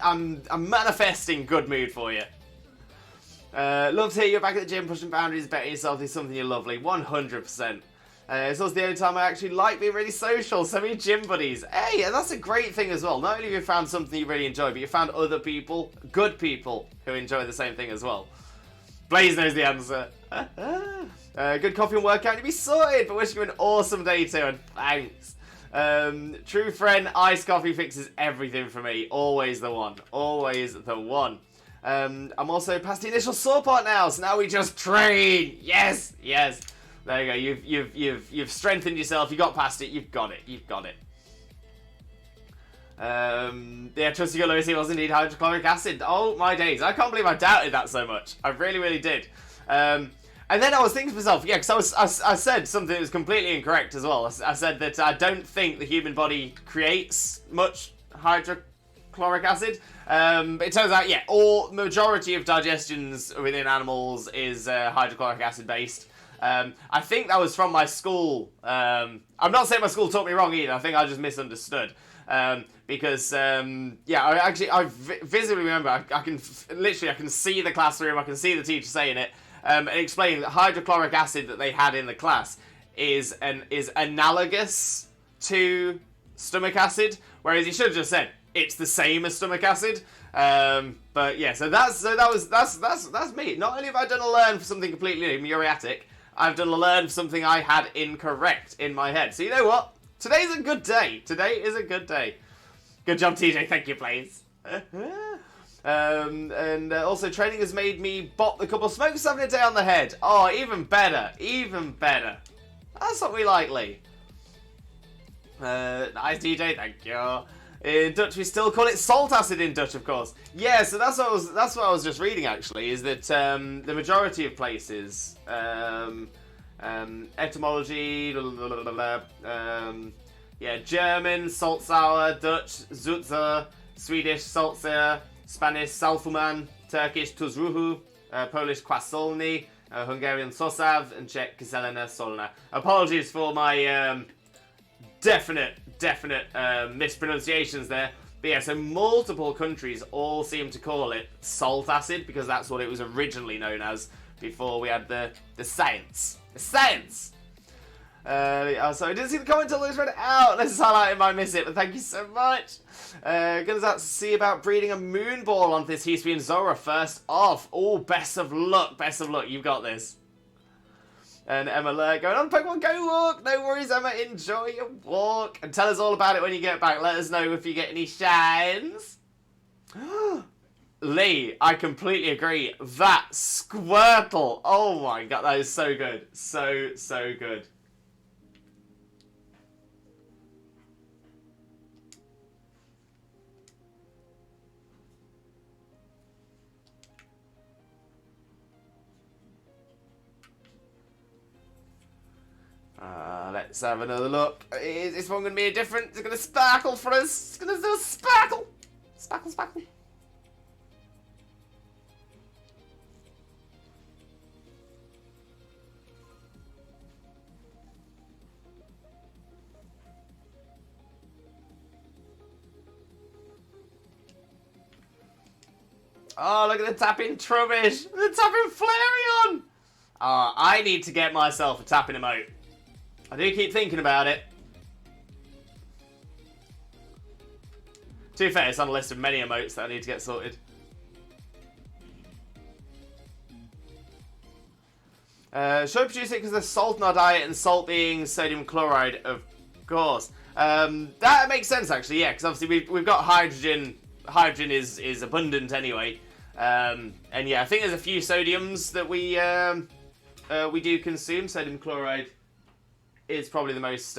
manifesting good mood for you. Love to hear you're back at the gym, pushing boundaries, betting yourself is something you're lovely. 100%. It's also the only time I actually like being really social, so many gym buddies. Hey, and that's a great thing as well. Not only have you found something you really enjoy, but you found other people, good people, who enjoy the same thing as well. Blaze knows the answer. Good coffee and workout, you'll be sorted, but wishing you an awesome day too, and thanks. True friend, iced coffee fixes everything for me. Always the one. I'm also past the initial sore part now, so now we just train. Yes. There you go. You've strengthened yourself. You got past it. You've got it. Yeah, trust you, Lewis. It was indeed hydrochloric acid. Oh my days! I can't believe I doubted that so much. I really did. And then I was thinking to myself, yeah, because I said something that was completely incorrect as well. I said that I don't think the human body creates much hydrochloric acid. But it turns out, yeah, majority of digestions within animals is hydrochloric acid based. I think that was from my school. I'm not saying my school taught me wrong either. I think I just misunderstood. Because yeah, I visibly remember. I can see the classroom. I can see the teacher saying it. And explaining that hydrochloric acid that they had in the class is analogous to stomach acid, whereas he should have just said it's the same as stomach acid. But yeah, so that's me. Not only have I done a learn for something completely new, muriatic, I've done a learn for something I had incorrect in my head. So you know what? Today's a good day. Today is a good day. Good job, TJ. Thank you, please. And also training has made me bop the couple of smokes 7 a day on the head. Oh, even better. That's what we like, Lee. Nice, DJ. Thank you. In Dutch, we still call it salt acid in Dutch, of course. Yeah, so that's what I was just reading, actually, is that the majority of places Etymology, yeah, German, salt sour, Dutch, Zutzer, Swedish, Salzer, Spanish, Salfuman, Turkish, Tuzruhu, Polish, Kwasolny, Hungarian, Sosav, and Czech, Kyselina, Solna. Apologies for my definite mispronunciations there. But yeah, so multiple countries all seem to call it salt acid because that's what it was originally known as before we had the science. The science! So I didn't see the comment until it was read out. This is highlighted if I miss it, but thank you so much. Gonna see about breeding a moon ball on this Hisui Zora first off. Oh, best of luck, you've got this. And Emma going on Pokemon Go walk. No worries, Emma. Enjoy your walk. And tell us all about it when you get back. Let us know if you get any shines. Lee, I completely agree. That Squirtle. Oh my god, that is so good. So good. Let's have another look. Is this one going to be different? It's going to sparkle for us. It's going to do a sparkle. Sparkle. Oh, look at the tapping Trubbish. The tapping Flareon. I need to get myself a tapping emote. I do keep thinking about it. To be fair, it's on a list of many emotes that I need to get sorted. Should I produce it because there's salt in our diet and salt being sodium chloride? Of course. That makes sense actually, yeah, because obviously we've got hydrogen. Hydrogen is abundant anyway. And yeah, I think there's a few sodiums that we do consume. Sodium chloride is probably the most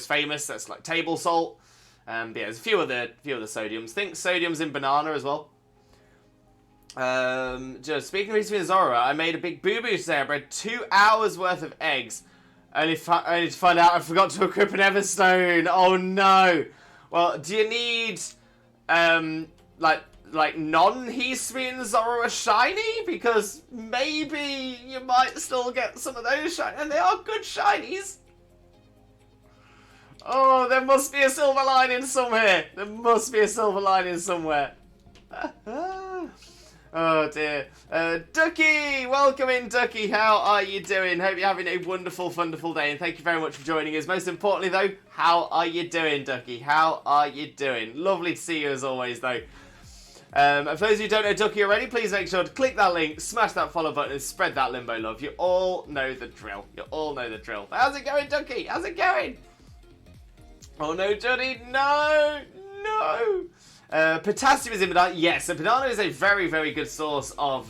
famous. That's like table salt. But yeah, there's a few other sodiums. Think sodium's in banana as well. Just speaking of Hisui Zora, I made a big boo-boo today. I bred 2 hours worth of eggs. Only to find out I forgot to equip an Everstone. Oh no. Well, do you need like non-Hisui Zora shiny? Because maybe you might still get some of those shiny, and they are good shinies. Oh, there must be a silver lining somewhere. There must be a silver lining somewhere. Oh dear. Ducky! Welcome in, Ducky. How are you doing? Hope you're having a wonderful, wonderful day, and thank you very much for joining us. Most importantly, though, how are you doing, Ducky? How are you doing? Lovely to see you as always, though. And for those of you who don't know Ducky already, please make sure to click that link, smash that follow button, and spread that Limbo love. You all know the drill. You all know the drill. How's it going, Ducky? How's it going? Oh no, Johnny, no! Potassium is in banana. Yes, so banana is a very, very good source of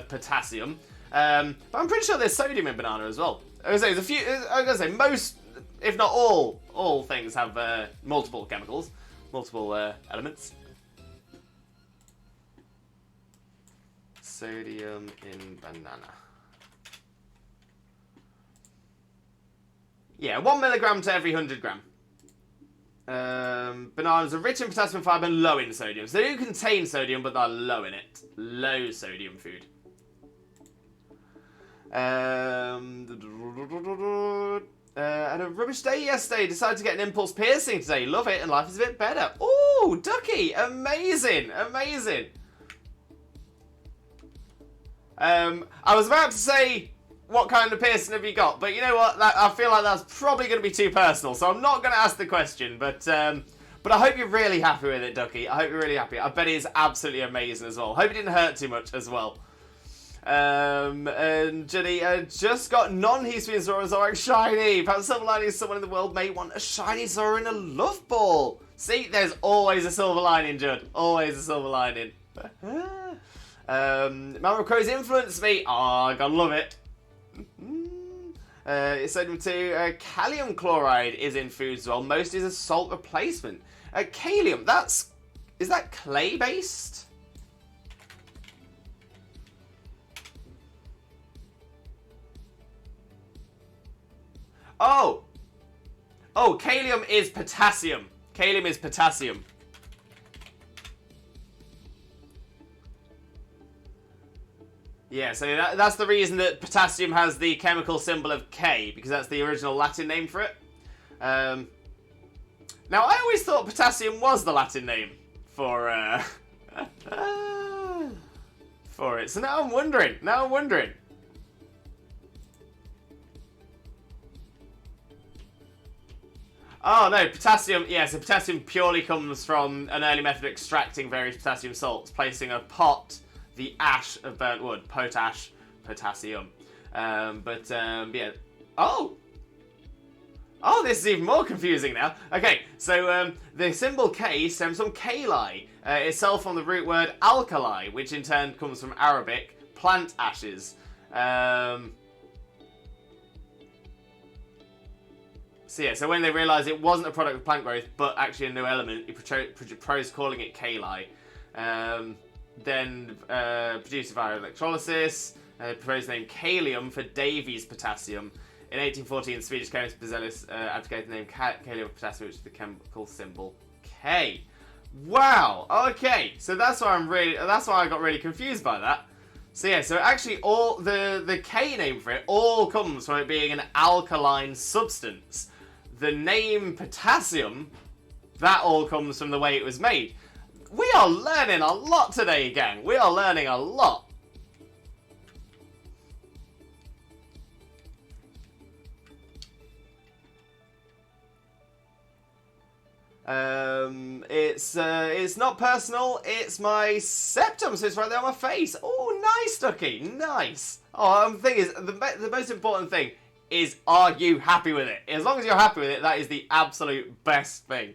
potassium. But I'm pretty sure there's sodium in banana as well. I was gonna say most, if not all things have multiple chemicals, multiple elements. Sodium in banana. Yeah, 1 milligram to every 100 gram. Bananas are rich in potassium fiber and low in sodium. So they do contain sodium, but they're low in it. Low sodium food. And a rubbish day yesterday. Decided to get an impulse piercing today. Love it, and life is a bit better. Ooh, Ducky! Amazing! Amazing! I was about to say, what kind of piercing have you got? But you know what? I feel like that's probably going to be too personal, so I'm not going to ask the question. But I hope you're really happy with it, Ducky. I hope you're really happy. I bet it is absolutely amazing as well. Hope it didn't hurt too much as well. And Jenny just got non-Hisui Zora Zorax shiny. Perhaps silver lining is someone in the world may want a shiny Zora in a love ball. See, there's always a silver lining, Judd. Always a silver lining. Mama Crow's influenced me. Oh, I gotta love it. Sodium 2, calcium chloride is in foods as well. Most is a salt replacement. Kalium, is that clay based? Oh! Oh, kalium is potassium. Kalium is potassium. Yeah, so that's the reason that potassium has the chemical symbol of K, because that's the original Latin name for it. Now, I always thought potassium was the Latin name for for it. So now I'm wondering. Oh no, potassium, yeah, so potassium purely comes from an early method of extracting various potassium salts, placing a pot, the ash of burnt wood, potash, potassium. Yeah. Oh, this is even more confusing now. Okay, so the symbol K stems from kali, itself from the root word alkali, which in turn comes from Arabic plant ashes. So yeah, so when they realised it wasn't a product of plant growth, but actually a new element, he proposed calling it kali. Then produced via electrolysis, proposed the name kalium for Davy's potassium. In 1814, the Swedish chemist Berzelius advocated the name kalium potassium, which is the chemical symbol K. Wow. Okay, so that's why I got really confused by that. So yeah, so actually all the K name for it all comes from it being an alkaline substance. The name potassium, that all comes from the way it was made. We are learning a lot today, gang. We are learning a lot. It's not personal, it's my septum, so it's right there on my face. Oh, nice, Ducky, nice. Oh, the thing is, the most important thing is, are you happy with it? As long as you're happy with it, that is the absolute best thing.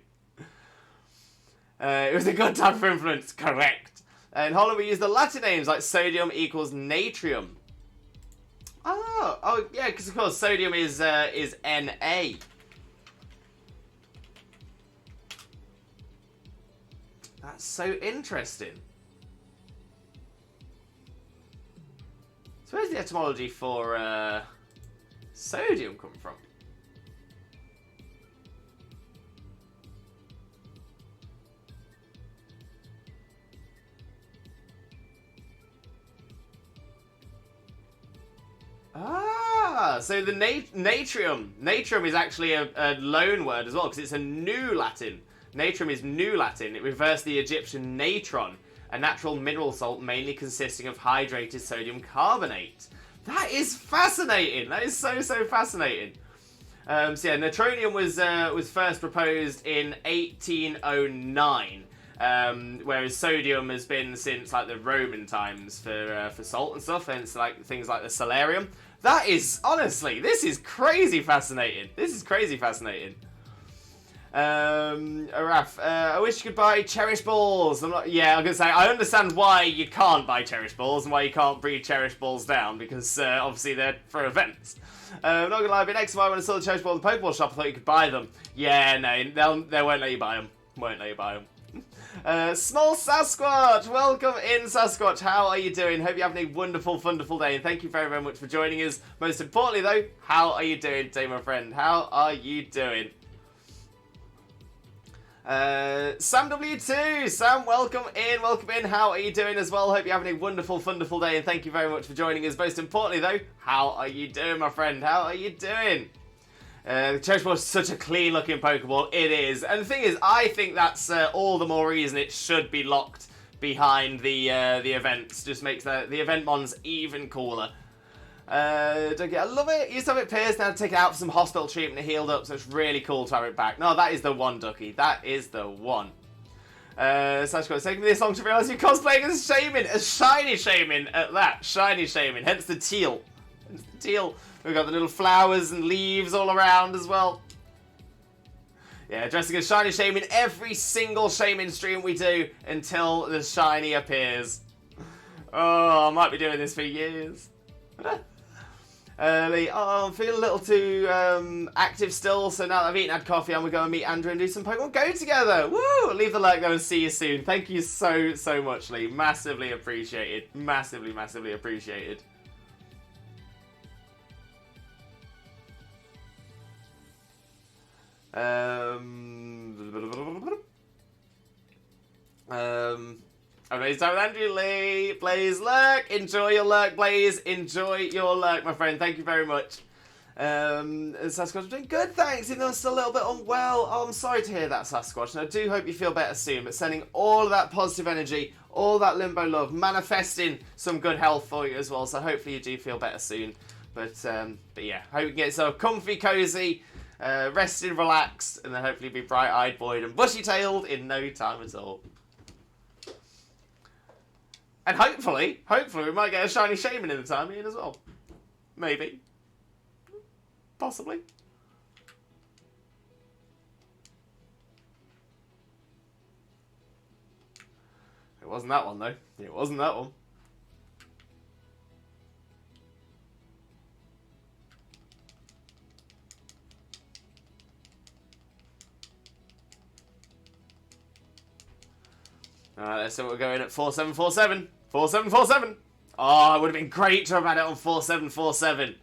It was a good time for influence, correct. In Holland, we use the Latin names like sodium equals natrium. Oh yeah, because of course sodium is Na. That's so interesting. So where's the etymology for sodium come from? So the natrium. Natrium is actually a loan word as well, because it's a new Latin. Natrium is new Latin. It reversed the Egyptian natron, a natural mineral salt mainly consisting of hydrated sodium carbonate. That is fascinating. That is so fascinating. So yeah, neutronium was first proposed in 1809. Whereas sodium has been since like the Roman times for salt and stuff, and it's like things like the salarium. That is, honestly, this is crazy fascinating. Araf, I wish you could buy cherish balls. I'm gonna say, I understand why you can't buy cherish balls and why you can't breed cherish balls down, because obviously they're for events. I'm not gonna lie, but next time when I saw the cherish ball in the Pokeball shop, I thought you could buy them. Yeah, no, they won't let you buy them. Small Sasquatch, welcome in, Sasquatch. How are you doing? Hope you're having a wonderful day, and thank you very, very much for joining us. Most importantly, though, how are you doing today, my friend? How are you doing? Sam W2, Sam, welcome in. How are you doing as well? Hope you're having a wonderful day, and thank you very much for joining us. Most importantly, though, how are you doing, my friend? How are you doing? The Cherish Ball is such a clean looking Pokeball, it is. And the thing is, I think that's all the more reason it should be locked behind the events. Just makes the event mons even cooler. I love it. You used to have it pierced, now to take it out for some hospital treatment and healed up, so it's really cool to have it back. No, that is the one, Ducky. That is the one. Sasquatch, it's taken me this long to realise you're cosplaying as Shaymin, a shiny Shaymin at that. Shiny Shaymin, hence the teal. We've got the little flowers and leaves all around as well. Yeah, dressing as shiny Shaymin every single Shaymin stream we do until the shiny appears. Oh, I might be doing this for years. I'm feeling a little too active still, so now that I've eaten and had coffee, I'm going to go and meet Andrew and do some Pokemon Go together. Woo! Leave the like though and see you soon. Thank you so much, Lee. Massively appreciated. Massively appreciated. Amazing time with Andrew Lee. Blaze lurk. Enjoy your lurk, Blaze. Enjoy your lurk, my friend. Thank you very much. Sasquatch, I'm doing good, thanks. Even though I'm still a little bit unwell. Oh, I'm sorry to hear that, Sasquatch. And I do hope you feel better soon. But sending all of that positive energy, all that limbo love, manifesting some good health for you as well. So hopefully you do feel better soon. But yeah, hope you can get yourself comfy, cozy, rested, relaxed, and then hopefully be bright-eyed, buoyed, and bushy-tailed in no time at all. And hopefully we might get a shiny Shaymin in the time being as well. Maybe. Possibly. It wasn't that one, though. It wasn't that one. Alright, so we're going at 4747. 4747. Oh, it would have been great to have had it on 4747.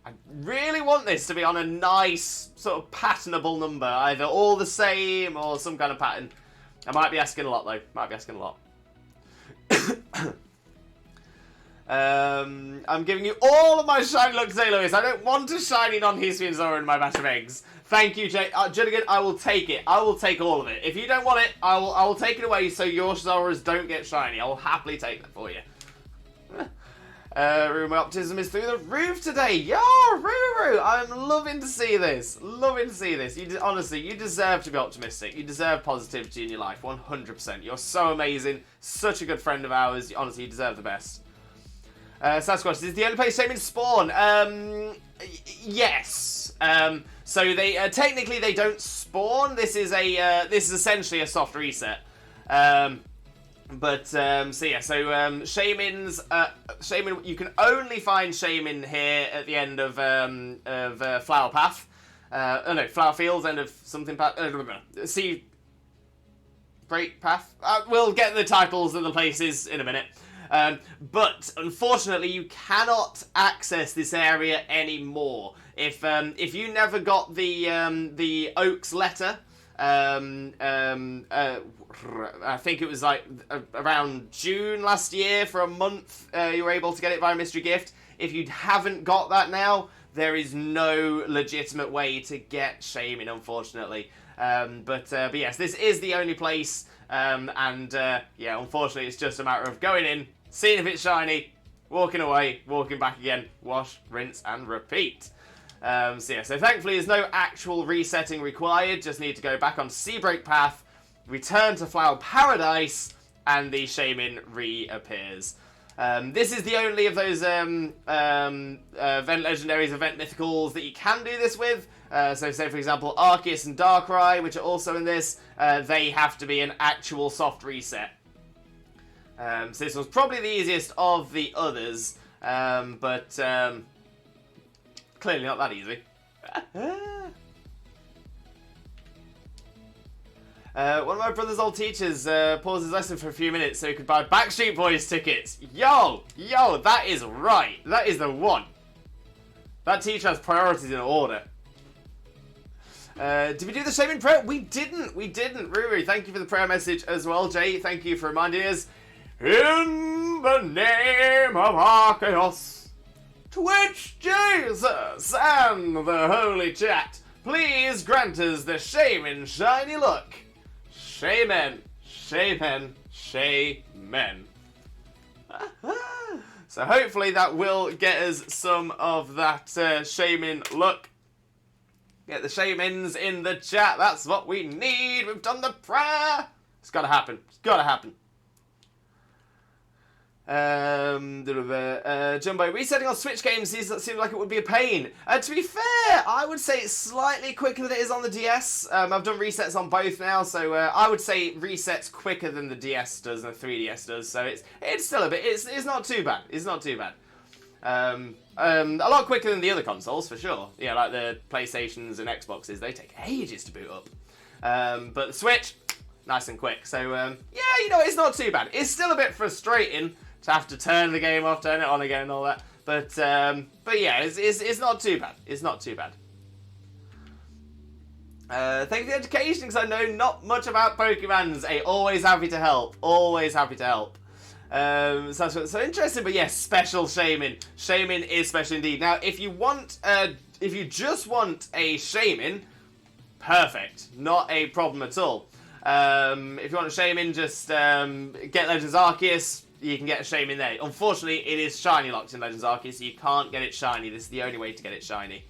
I really want this to be on a nice, sort of patternable number. Either all the same or some kind of pattern. I might be asking a lot, though. Might be asking a lot. I'm giving you all of my shiny luck today, Lewis. I don't want a shiny non-Hisuian Zora in my batch of eggs. Thank you, Jay. Jilligan, I will take it. I will take all of it. If you don't want it, I will take it away so your Zoras don't get shiny. I will happily take that for you. Ruru, my optimism is through the roof today. Yo, Ruru, I'm loving to see this. Loving to see this. Honestly, you deserve to be optimistic. You deserve positivity in your life, 100%. You're so amazing. Such a good friend of ours. Honestly, you deserve the best. Sasquatch, this is the only place Shaymin spawn. Yes. So they technically they don't spawn. This is essentially a soft reset. So yeah, so Shaymin, you can only find Shaymin here at the end of Flower Path. No, Flower Fields, end of something path. Sea Break Path. We'll get the titles of the places in a minute. But unfortunately, you cannot access this area anymore. If you never got the Oaks letter, I think it was like around June last year for a month, you were able to get it via mystery gift. If you haven't got that now, there is no legitimate way to get Shaymin, unfortunately. But yes, this is the only place, yeah, unfortunately, it's just a matter of going in, seeing if it's shiny, walking away, walking back again, wash, rinse, and repeat. So yeah, so thankfully there's no actual resetting required, just need to go back on Seabreak Path, return to Flower Paradise, and the Shaymin reappears. This is the only of those event legendaries, event mythicals that you can do this with. So say for example Arceus and Darkrai, which are also in this, they have to be an actual soft reset. So this was probably the easiest of the others, but clearly not that easy. One of my brother's old teachers paused his lesson for a few minutes so he could buy Backstreet Boys tickets. Yo, that is right. That is the one. That teacher has priorities in order. Did we do the Shaymin prayer? We didn't. Ruru, thank you for the prayer message as well. Jay, thank you for reminding us. In the name of Arceus, Twitch Jesus, and the Holy Chat, please grant us the Shaymin shiny luck. Shaymin. So hopefully that will get us some of that Shaymin luck. Get the Shaymins in the chat. That's what we need. We've done the prayer. It's got to happen. Jumbo, resetting on Switch games seems like it would be a pain. To be fair, I would say it's slightly quicker than it is on the DS. I've done resets on both now, so I would say resets quicker than the DS does and the 3DS does. So it's still a bit. It's not too bad. A lot quicker than the other consoles for sure. Yeah, like the PlayStations and Xboxes, they take ages to boot up. But the Switch, nice and quick. So yeah, it's not too bad. It's still a bit frustrating to have to turn the game off, turn it on again, and all that. But yeah, it's not too bad. It's not too bad. Thank you for the education, because I know not much about Pokemons. Hey, always happy to help. Always happy to help. So that's what's so interesting, but yes, special Shaymin. Shaymin is special indeed. Now, if you just want a Shaymin, perfect. Not a problem at all. If you want a Shaymin, just get Legends Arceus. You can get a Shaymin there. Unfortunately, it is shiny locked in Legends Arceus, so you can't get it shiny. This is the only way to get it shiny.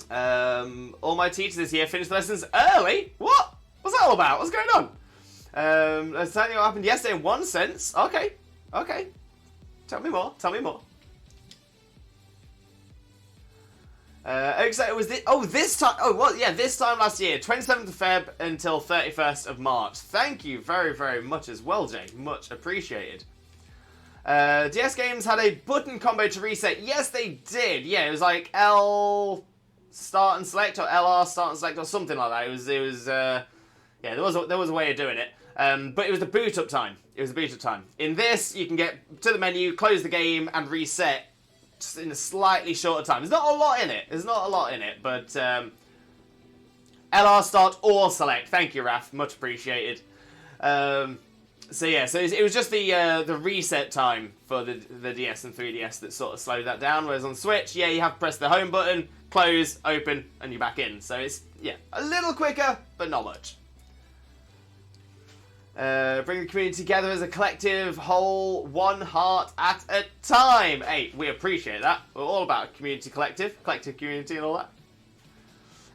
All my teachers this year finished lessons early. What? What's that all about? What's going on? Let's tell you what happened yesterday in one sense. Okay. Tell me more. So it was this time. Oh, well, yeah, this time last year, 27th of Feb until 31st of March. Thank you very, very much as well, Jay. Much appreciated. DS games had a button combo to reset. Yes, they did. Yeah, it was like L start and select or LR start and select or something like that. It was yeah, there was a way of doing it. But it was the boot up time. In this, you can get to the menu, close the game, and reset just in a slightly shorter time. There's not a lot in it. But LR start or select. Thank you, Raf. Much appreciated. So yeah, so it was just the reset time for the DS and 3DS that sort of slowed that down. Whereas on Switch, yeah, you have to press the home button, close, open, and you're back in. So it's, yeah, a little quicker, but not much. Bring the community together as a collective whole, one heart at a time. Hey, we appreciate that. We're all about community collective community and all that.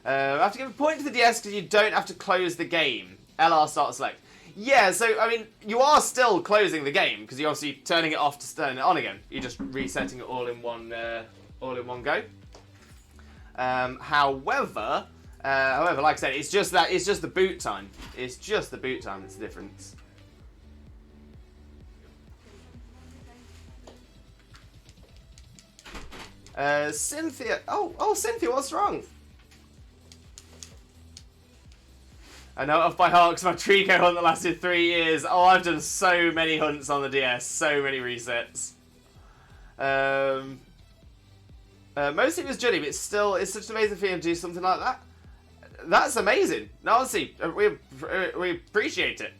I have to give a point to the DS because you don't have to close the game. LR start select. Yeah, so, I mean, you are still closing the game, because you're obviously turning it off to turn it on again. You're just resetting it all in one go. However, like I said, it's just the boot time. It's just the boot time that's the difference. Cynthia. Oh, Cynthia, what's wrong? I know it off by heart because my Trico hunt that lasted 3 years. Oh, I've done so many hunts on the DS, so many resets. Mostly it was Judy, but it's such an amazing feeling to do something like that. That's amazing. No, honestly, we appreciate it.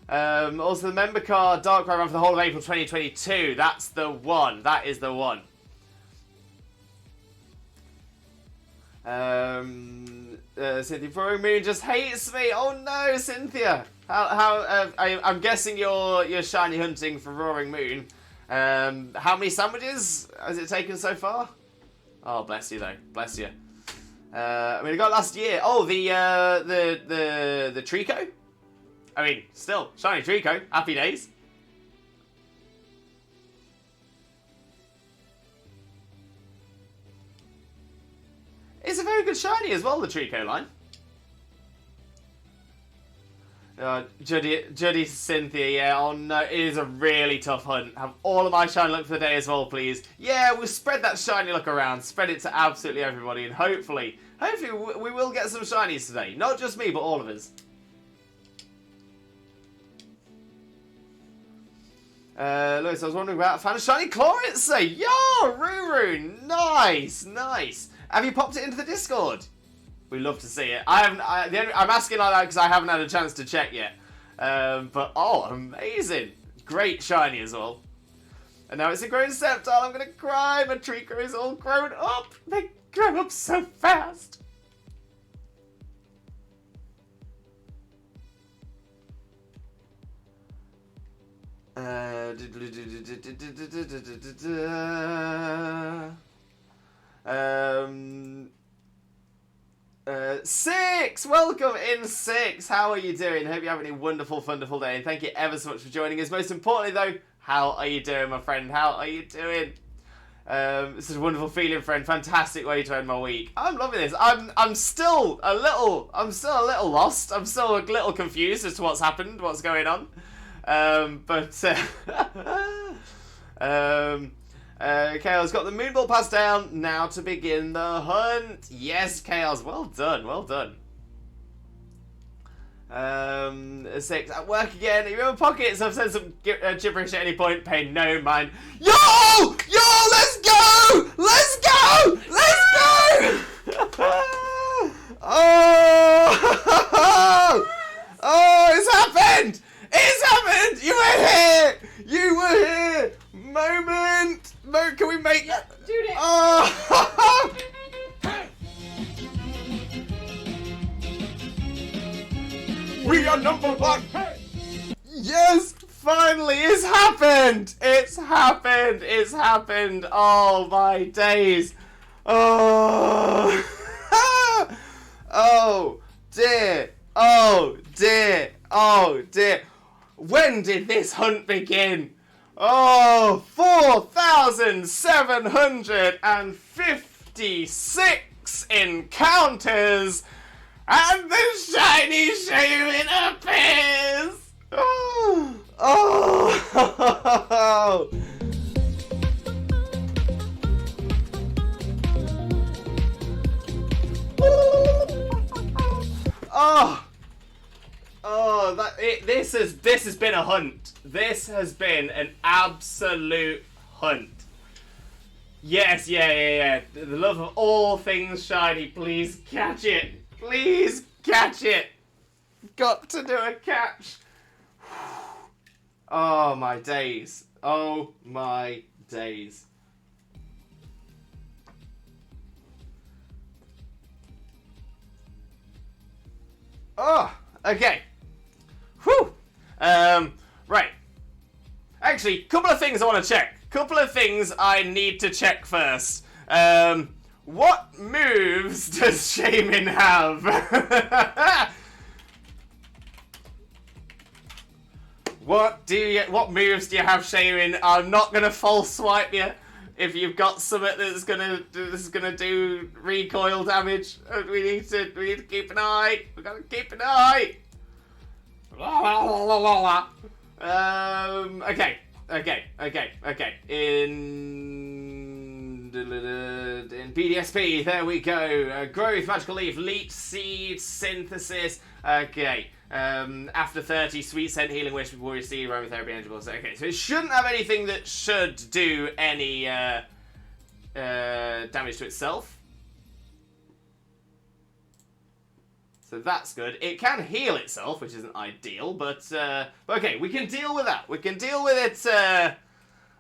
Also, the member card Darkrai run for the whole of April 2022. That's the one. That is the one. Cynthia Roaring Moon just hates me. Oh no, Cynthia. I'm guessing you're shiny hunting for Roaring Moon. How many sandwiches has it taken so far? Oh, bless you though. Bless you. I mean, I got last year. Oh, the Trico. I mean, still shiny Trico. Happy days. It's a very good shiny as well, the Trico line. Judy, Cynthia, yeah, oh no, it is a really tough hunt. Have all of my shiny luck for the day as well, please. Yeah, we'll spread that shiny luck around, spread it to absolutely everybody, and hopefully we will get some shinies today. Not just me, but all of us. Lewis, I was wondering about a fan of shiny Chloritzy. Yo, Ruru, nice. Have you popped it into the Discord? We'd love to see it. I'm asking like that because I haven't had a chance to check yet. But oh, amazing! Great shiny as well. And now it's a grown Sceptile. I'm gonna cry. My Trico is all grown up. They grow up so fast. Six! Welcome in, Six! How are you doing? Hope you're having a wonderful day, and thank you ever so much for joining us. Most importantly though, how are you doing, my friend? How are you doing? This is a wonderful feeling, friend. Fantastic way to end my week. I'm loving this. I'm still a little lost. I'm still a little confused as to what's happened, what's going on. Chaos got the Moonball pass down. Now to begin the hunt. Yes, Chaos. Well done. 6 at work again. You remember pockets? I've said some gibberish at any point. Pay no mind. Yo! Let's go! Oh! Oh, it's happened! It's happened! You were here! You were here! Moment! Can we make... Yeah, do it! Oh! We are #1! Yes! Finally! It's happened! It's happened! It's happened! Oh, my days! Oh! Oh, dear! Oh, dear! Oh, dear! When did this hunt begin? Oh, 4,756 encounters, and the shiny Shaymin appears! Oh, oh, oh, oh, this has been a hunt. This has been an absolute hunt. Yes, yeah. The love of all things shiny. Please catch it. Please catch it. Got to do a catch. Oh my days. Oh my days. Oh, okay. Whew. Right. Actually, couple of things I want to check. Couple of things I need to check first. What moves does Shaymin have? What moves do you have, Shaymin? I'm not gonna false swipe you if you've got something that's gonna do recoil damage. We need to keep an eye. We gotta keep an eye. Okay. In BDSP, there we go. Growth, magical leaf, leech, seed, synthesis. Okay. After 30, sweet scent, healing wish, before you see aromatherapy, eligibles. Okay, so it shouldn't have anything that should do any damage to itself. So that's good. It can heal itself, which isn't ideal, but okay, we can deal with that. We can deal with it.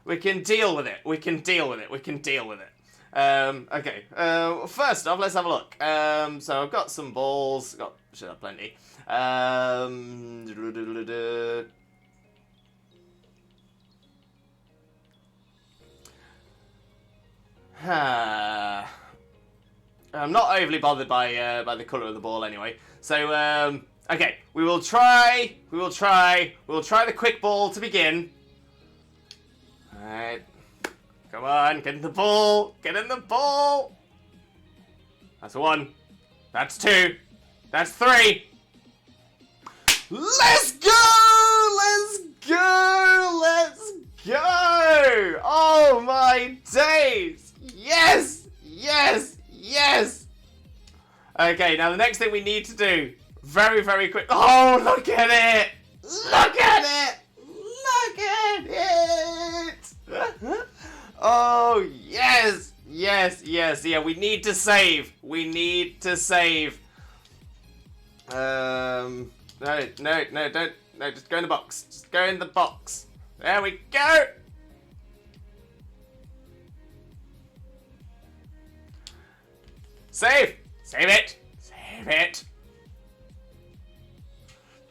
We can deal with it. Okay. First off, let's have a look. So I've got some balls. Should have plenty. I'm not overly bothered by the colour of the ball anyway. So okay, we will try the quick ball to begin. Alright. Come on, get in the ball! Get in the ball! That's 1. That's 2. That's 3. Let's go! Let's go! Let's go! Oh my days! Yes! Yes! Yes! Okay, now the next thing we need to do, very, very quick. Oh, look at it! Look at it! Look at it! Oh, yes! Yes, yes, yeah, we need to save. We need to save. No, don't. No, just go in the box. Just go in the box. There we go! Save! Save it! Save it!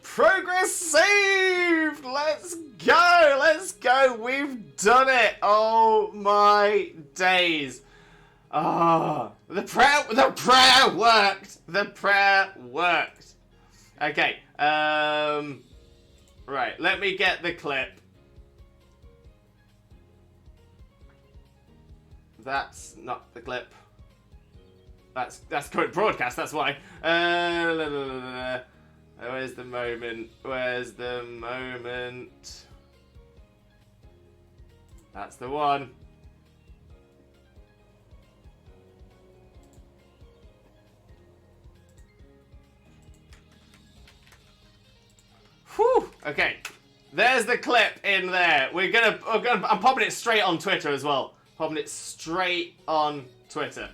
Progress saved! Let's go! Let's go! We've done it! Oh my days! Oh, the prayer worked! The prayer worked! Okay, right, let me get the clip. That's not the clip. That's current broadcast, that's why. Where's the moment? Where's the moment? That's the one. Whew! Okay. There's the clip in there. I'm popping it straight on Twitter as well. Popping it straight on Twitter.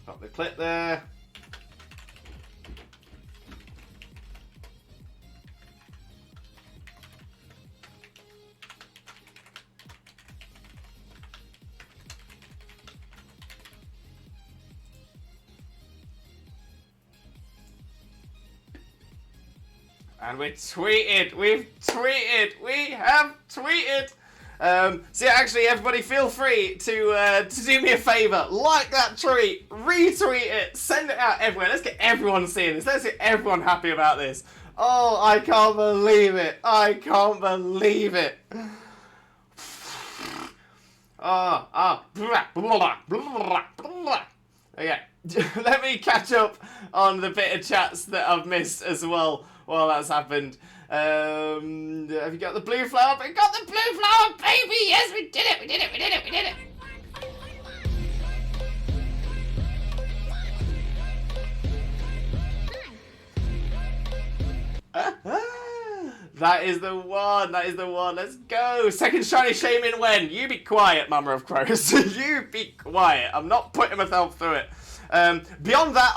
Got the clip there. And we tweeted, we have tweeted. So yeah, actually, everybody feel free to do me a favour. Like that tweet, retweet it, send it out everywhere. Let's get everyone seeing this. Let's get everyone happy about this. Oh, I can't believe it. I can't believe it. Okay, let me catch up on the bit of chats that I've missed as well while that's happened. Have you got the blue flower? We got the blue flower, baby! Yes, we did it! We did it! We did it! We did it! That is the one. That is the one. Let's go. Second shiny Shaymin when? You be quiet, Mama of Crows. You be quiet. I'm not putting myself through it. Beyond that,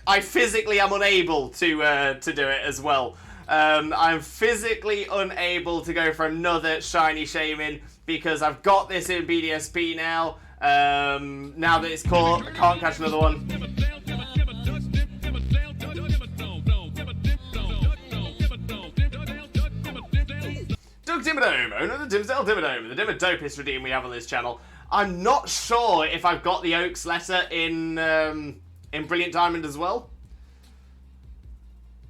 I physically am unable to do it as well. I'm physically unable to go for another shiny Shaymin because I've got this in BDSP now. Now that it's caught, I can't catch another one. Doug Dimmadome, owner of the Dimsdale Dimmadome, the Dimmadopest redeem we have on this channel. I'm not sure if I've got the Oaks letter in Brilliant Diamond as well.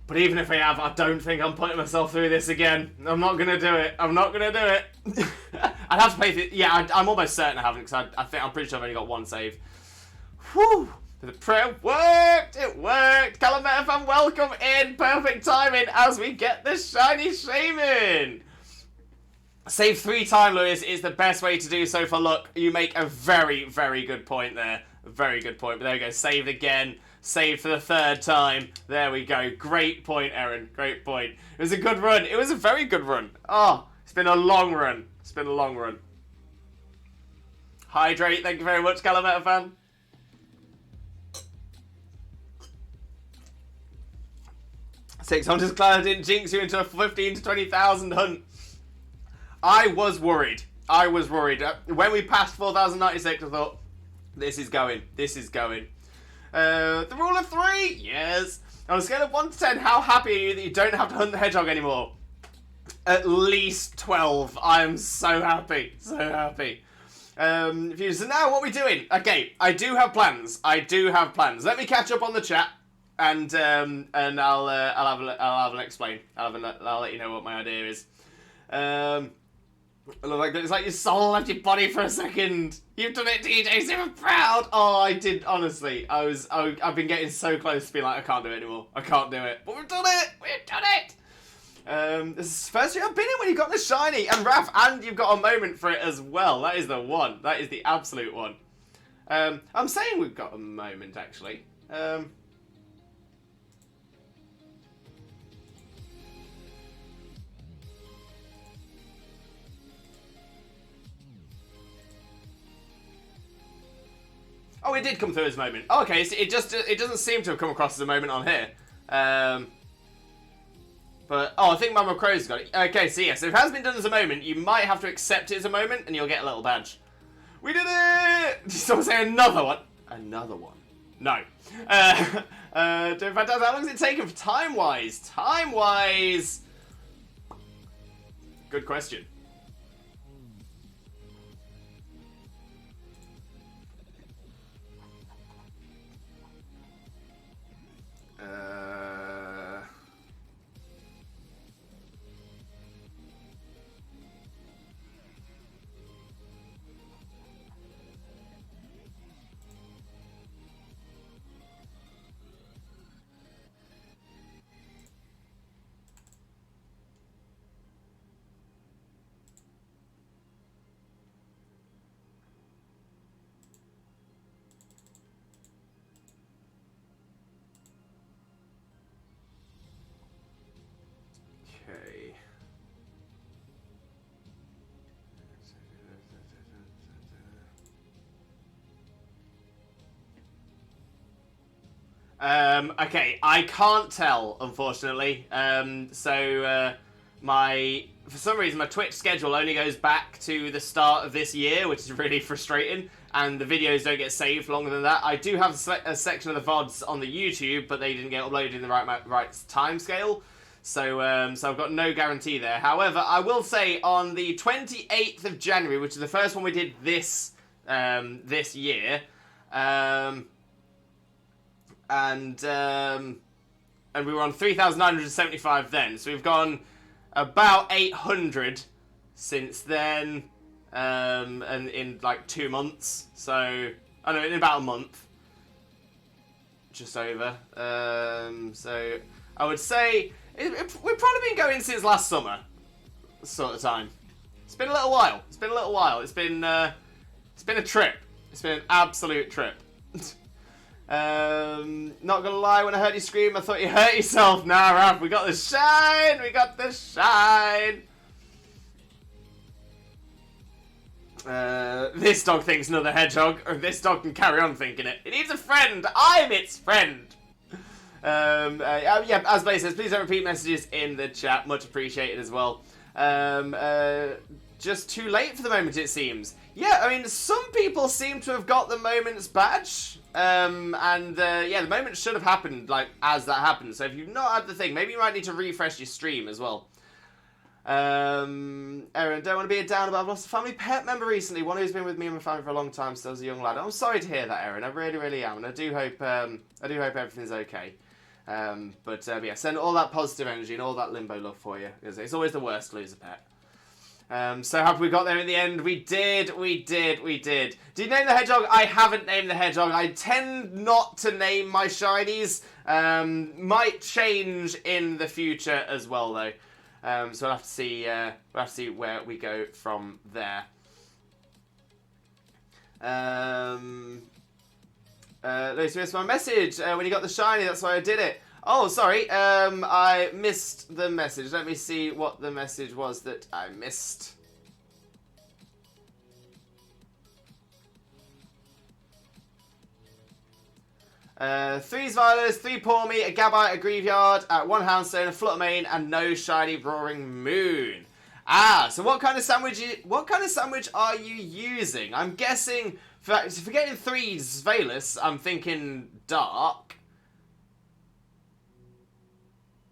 But even if I have, I don't think I'm putting myself through this again. I'm not going to do it. I'm not going to do it. I'd have to pay for it. Yeah, I'm almost certain I haven't, because I'm pretty sure I've only got one save. Whew. The prayer worked. It worked. Callum Metafan, welcome in. Perfect timing as we get the shiny Shaymin. Save 3 times, Lewis, is the best way to do so for luck. You make a very, very good point there. A very good point. But there we go. Saved again. Saved for the 3rd time. There we go. Great point, Aaron. Great point. It was a good run. It was a very good run. Oh, it's been a long run. It's been a long run. Hydrate. Thank you very much, Calameta fan. I'm just glad I didn't jinx you into a 15 to 20,000 hunt. I was worried. I was worried. When we passed 4,096, I thought, this is going. This is going. The rule of 3, yes. On a scale of 1 to 10, how happy are you that you don't have to hunt the hedgehog anymore? At least 12. I am so happy. So happy. So now what are we doing? Okay, I do have plans. I do have plans. Let me catch up on the chat, and I'll have an explain. I'll let you know what my idea is. It's like your soul left your body for a second. You've done it, DJ. Super proud. Oh, I did. Honestly, I've been getting so close to being like, I can't do it anymore. I can't do it. But we've done it. We've done it. This is the first year I've been in when you got the shiny, and Raph, and you've got a moment for it as well. That is the one. That is the absolute one. I'm saying we've got a moment actually. Oh, it did come through as a moment. Oh, okay, so it doesn't seem to have come across as a moment on here. But I think Mama Crow's got it. Okay, so yes, if it has been done as a moment, you might have to accept it as a moment, and you'll get a little badge. We did it! Did someone say another one? Another one. No. Doing fantastic. How long has it taken for time-wise? Time-wise. Good question. Okay, I can't tell, unfortunately. For some reason, my Twitch schedule only goes back to the start of this year, which is really frustrating, and the videos don't get saved longer than that. I do have a section of the VODs on the YouTube, but they didn't get uploaded in the right time scale, so I've got no guarantee there. However, I will say on the 28th of January, which is the first one we did this year, and we were on 3,975 then, so we've gone about 800 since then, and in like 2 months, so, I know, in about a month, just over, so I would say, we've probably been going since last summer, sort of time. It's been a little while, it's been a trip, it's been an absolute trip. Not gonna lie, when I heard you scream, I thought you hurt yourself. Nah, Raph, we got the shine! We got the shine! This dog thinks another hedgehog, or this dog can carry on thinking it. It needs a friend! I'm its friend! Yeah, as Blaze says, please don't repeat messages in the chat. Much appreciated as well. Just too late for the moment, it seems. Yeah, I mean, some people seem to have got the moment's badge. Yeah, the moment should have happened, like, as that happened. So if you've not had the thing, maybe you might need to refresh your stream as well. Aaron, don't want to be a downer, but I've lost a family pet member recently. One who's been with me and my family for a long time, still as a young lad. I'm sorry to hear that, Aaron. I really, really am. And I do hope everything's okay. Yeah, send all that positive energy and all that limbo love for you. Because it's always the worst to lose a pet. So happy we got there in the end. We did. Did you name the hedgehog? I haven't named the hedgehog. I tend not to name my shinies. Might change in the future as well, though. So we'll have to see. We'll have to see where we go from there. Lucy missed my message when you got the shiny. That's why I did it. Oh, sorry, I missed the message. Let me see what the message was that I missed. Three Zvilas, 3 Pormy, a Gabite, a Graveyard, 1 Houndstone, a Fluttermane, and no shiny Roaring Moon. Ah, so what kind of sandwich are you using? I'm guessing, for getting 3 Zvilas, I'm thinking Dark.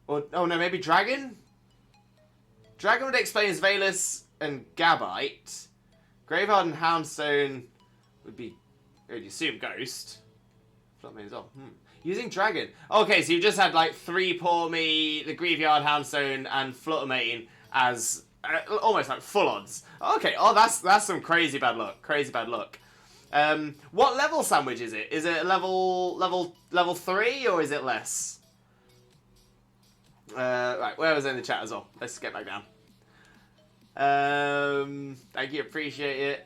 Or, oh no, maybe Dragon? Dragon would explain Zvalis and Gabite. Graveyard and Houndstone would be, I'd assume, Ghost. Fluttermane as well. Using Dragon. Okay, so you just had like 3 Pormy, the Graveyard, Houndstone, and Fluttermane as almost like full odds. Okay, oh that's some crazy bad luck. Crazy bad luck. What level sandwich is it? Is it level 3 or is it less? Right, where was I in the chat as well? Let's get back down. Thank you, appreciate it.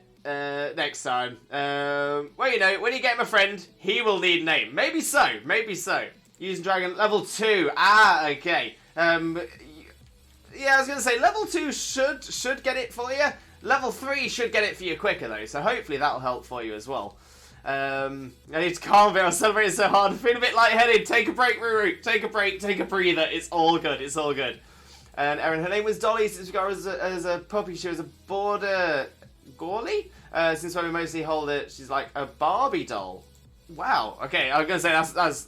Next time. Well, you know, when you get him a friend, he will need a name. Maybe so, maybe so. Using Dragon, level 2. Ah, okay. Yeah, I was going to say, level 2 should get it for you. Level 3 should get it for you quicker, though, so hopefully that'll help for you as well. I need to calm a bit. I was celebrating so hard. I'm feeling a bit lightheaded. Take a break, Ruru. Take a break. Take a breather. It's all good. It's all good. And Erin, her name was Dolly since we got her as a puppy. She was a border Gorley. Since when we mostly hold it, she's like a Barbie doll. Wow. Okay, I was gonna say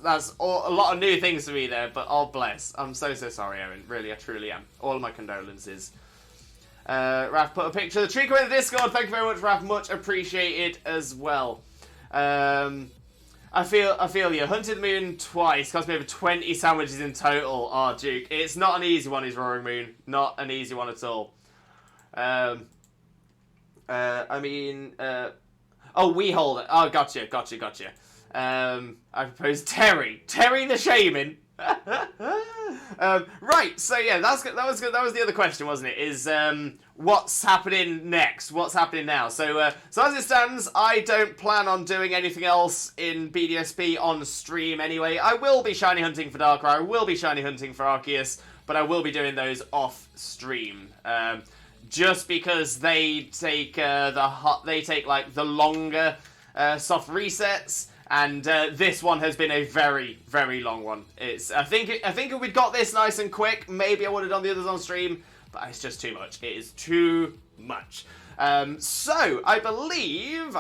that's a lot of new things for me there, but oh bless. I'm so sorry, Erin. Really, I truly am. All of my condolences. Raph put a picture of the tree in the Discord. Thank you very much, Raph. Much appreciated as well. I feel you. Hunted the moon twice. Cost me over 20 sandwiches in total. Oh, Duke. It's not an easy one, is Roaring Moon. Not an easy one at all. I mean, oh, we hold it. Oh, gotcha. I propose Terry the Shaymin. Right, so yeah, that was the other question, wasn't it? Is what's happening next? What's happening now? So as it stands, I don't plan on doing anything else in BDSP on stream anyway. I will be shiny hunting for Darkrai, I will be shiny hunting for Arceus, but I will be doing those off stream. Just because they take like the longer soft resets, And this one has been a very, very long one. I think if we'd got this nice and quick, maybe I would have done the others on stream, but it's just too much. It is too much. So I believe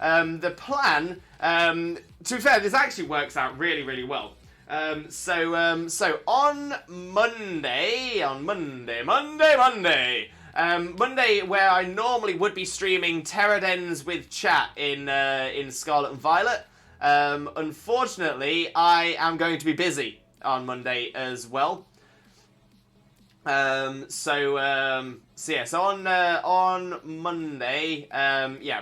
the plan. To be fair, this actually works out really, really well. So on Monday, Monday, where I normally would be streaming Terradens with chat in Scarlet and Violet, unfortunately, I am going to be busy on Monday as well. So on Monday,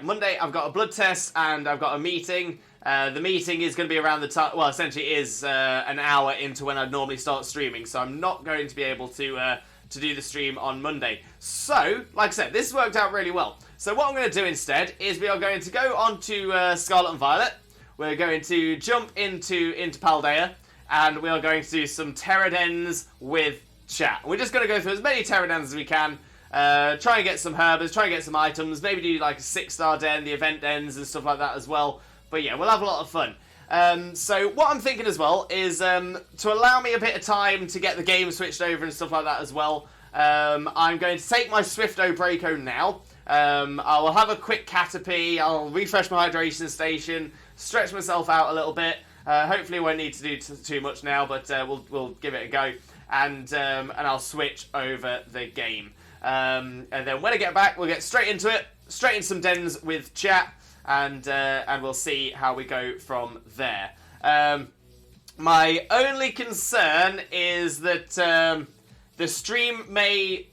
Monday I've got a blood test and I've got a meeting. The meeting is going to be around the time, well, essentially it is an hour into when I'd normally start streaming, so I'm not going to be able to do the stream on Monday. So, like I said, this worked out really well. So what I'm going to do instead is we are going to go on to Scarlet and Violet. We're going to jump into Paldea, and we are going to do some Terradens with chat. We're just going to go through as many Terradens as we can, try and get some herbers, try and get some items, maybe do like a 6-star den, the event dens and stuff like that as well. But yeah, we'll have a lot of fun. So what I'm thinking as well is to allow me a bit of time to get the game switched over and stuff like that as well. I'm going to take my Swifto Braco now. I will have a quick Caterpie. I'll refresh my hydration station, stretch myself out a little bit. Hopefully, I won't need to do too much now, but we'll give it a go, and I'll switch over the game. And then when I get back, we'll get straight into it, straight into some dens with chat. And we'll see how we go from there. My only concern is that the stream I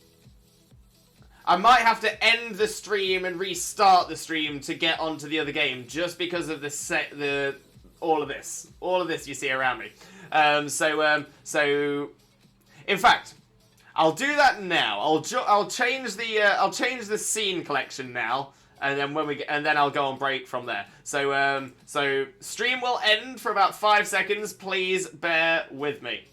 might have to end the stream and restart the stream to get onto the other game, just because of all of this you see around me. So in fact, I'll do that now. I'll change the scene collection now. And then I'll go on break from there. So stream will end for about 5 seconds. Please bear with me.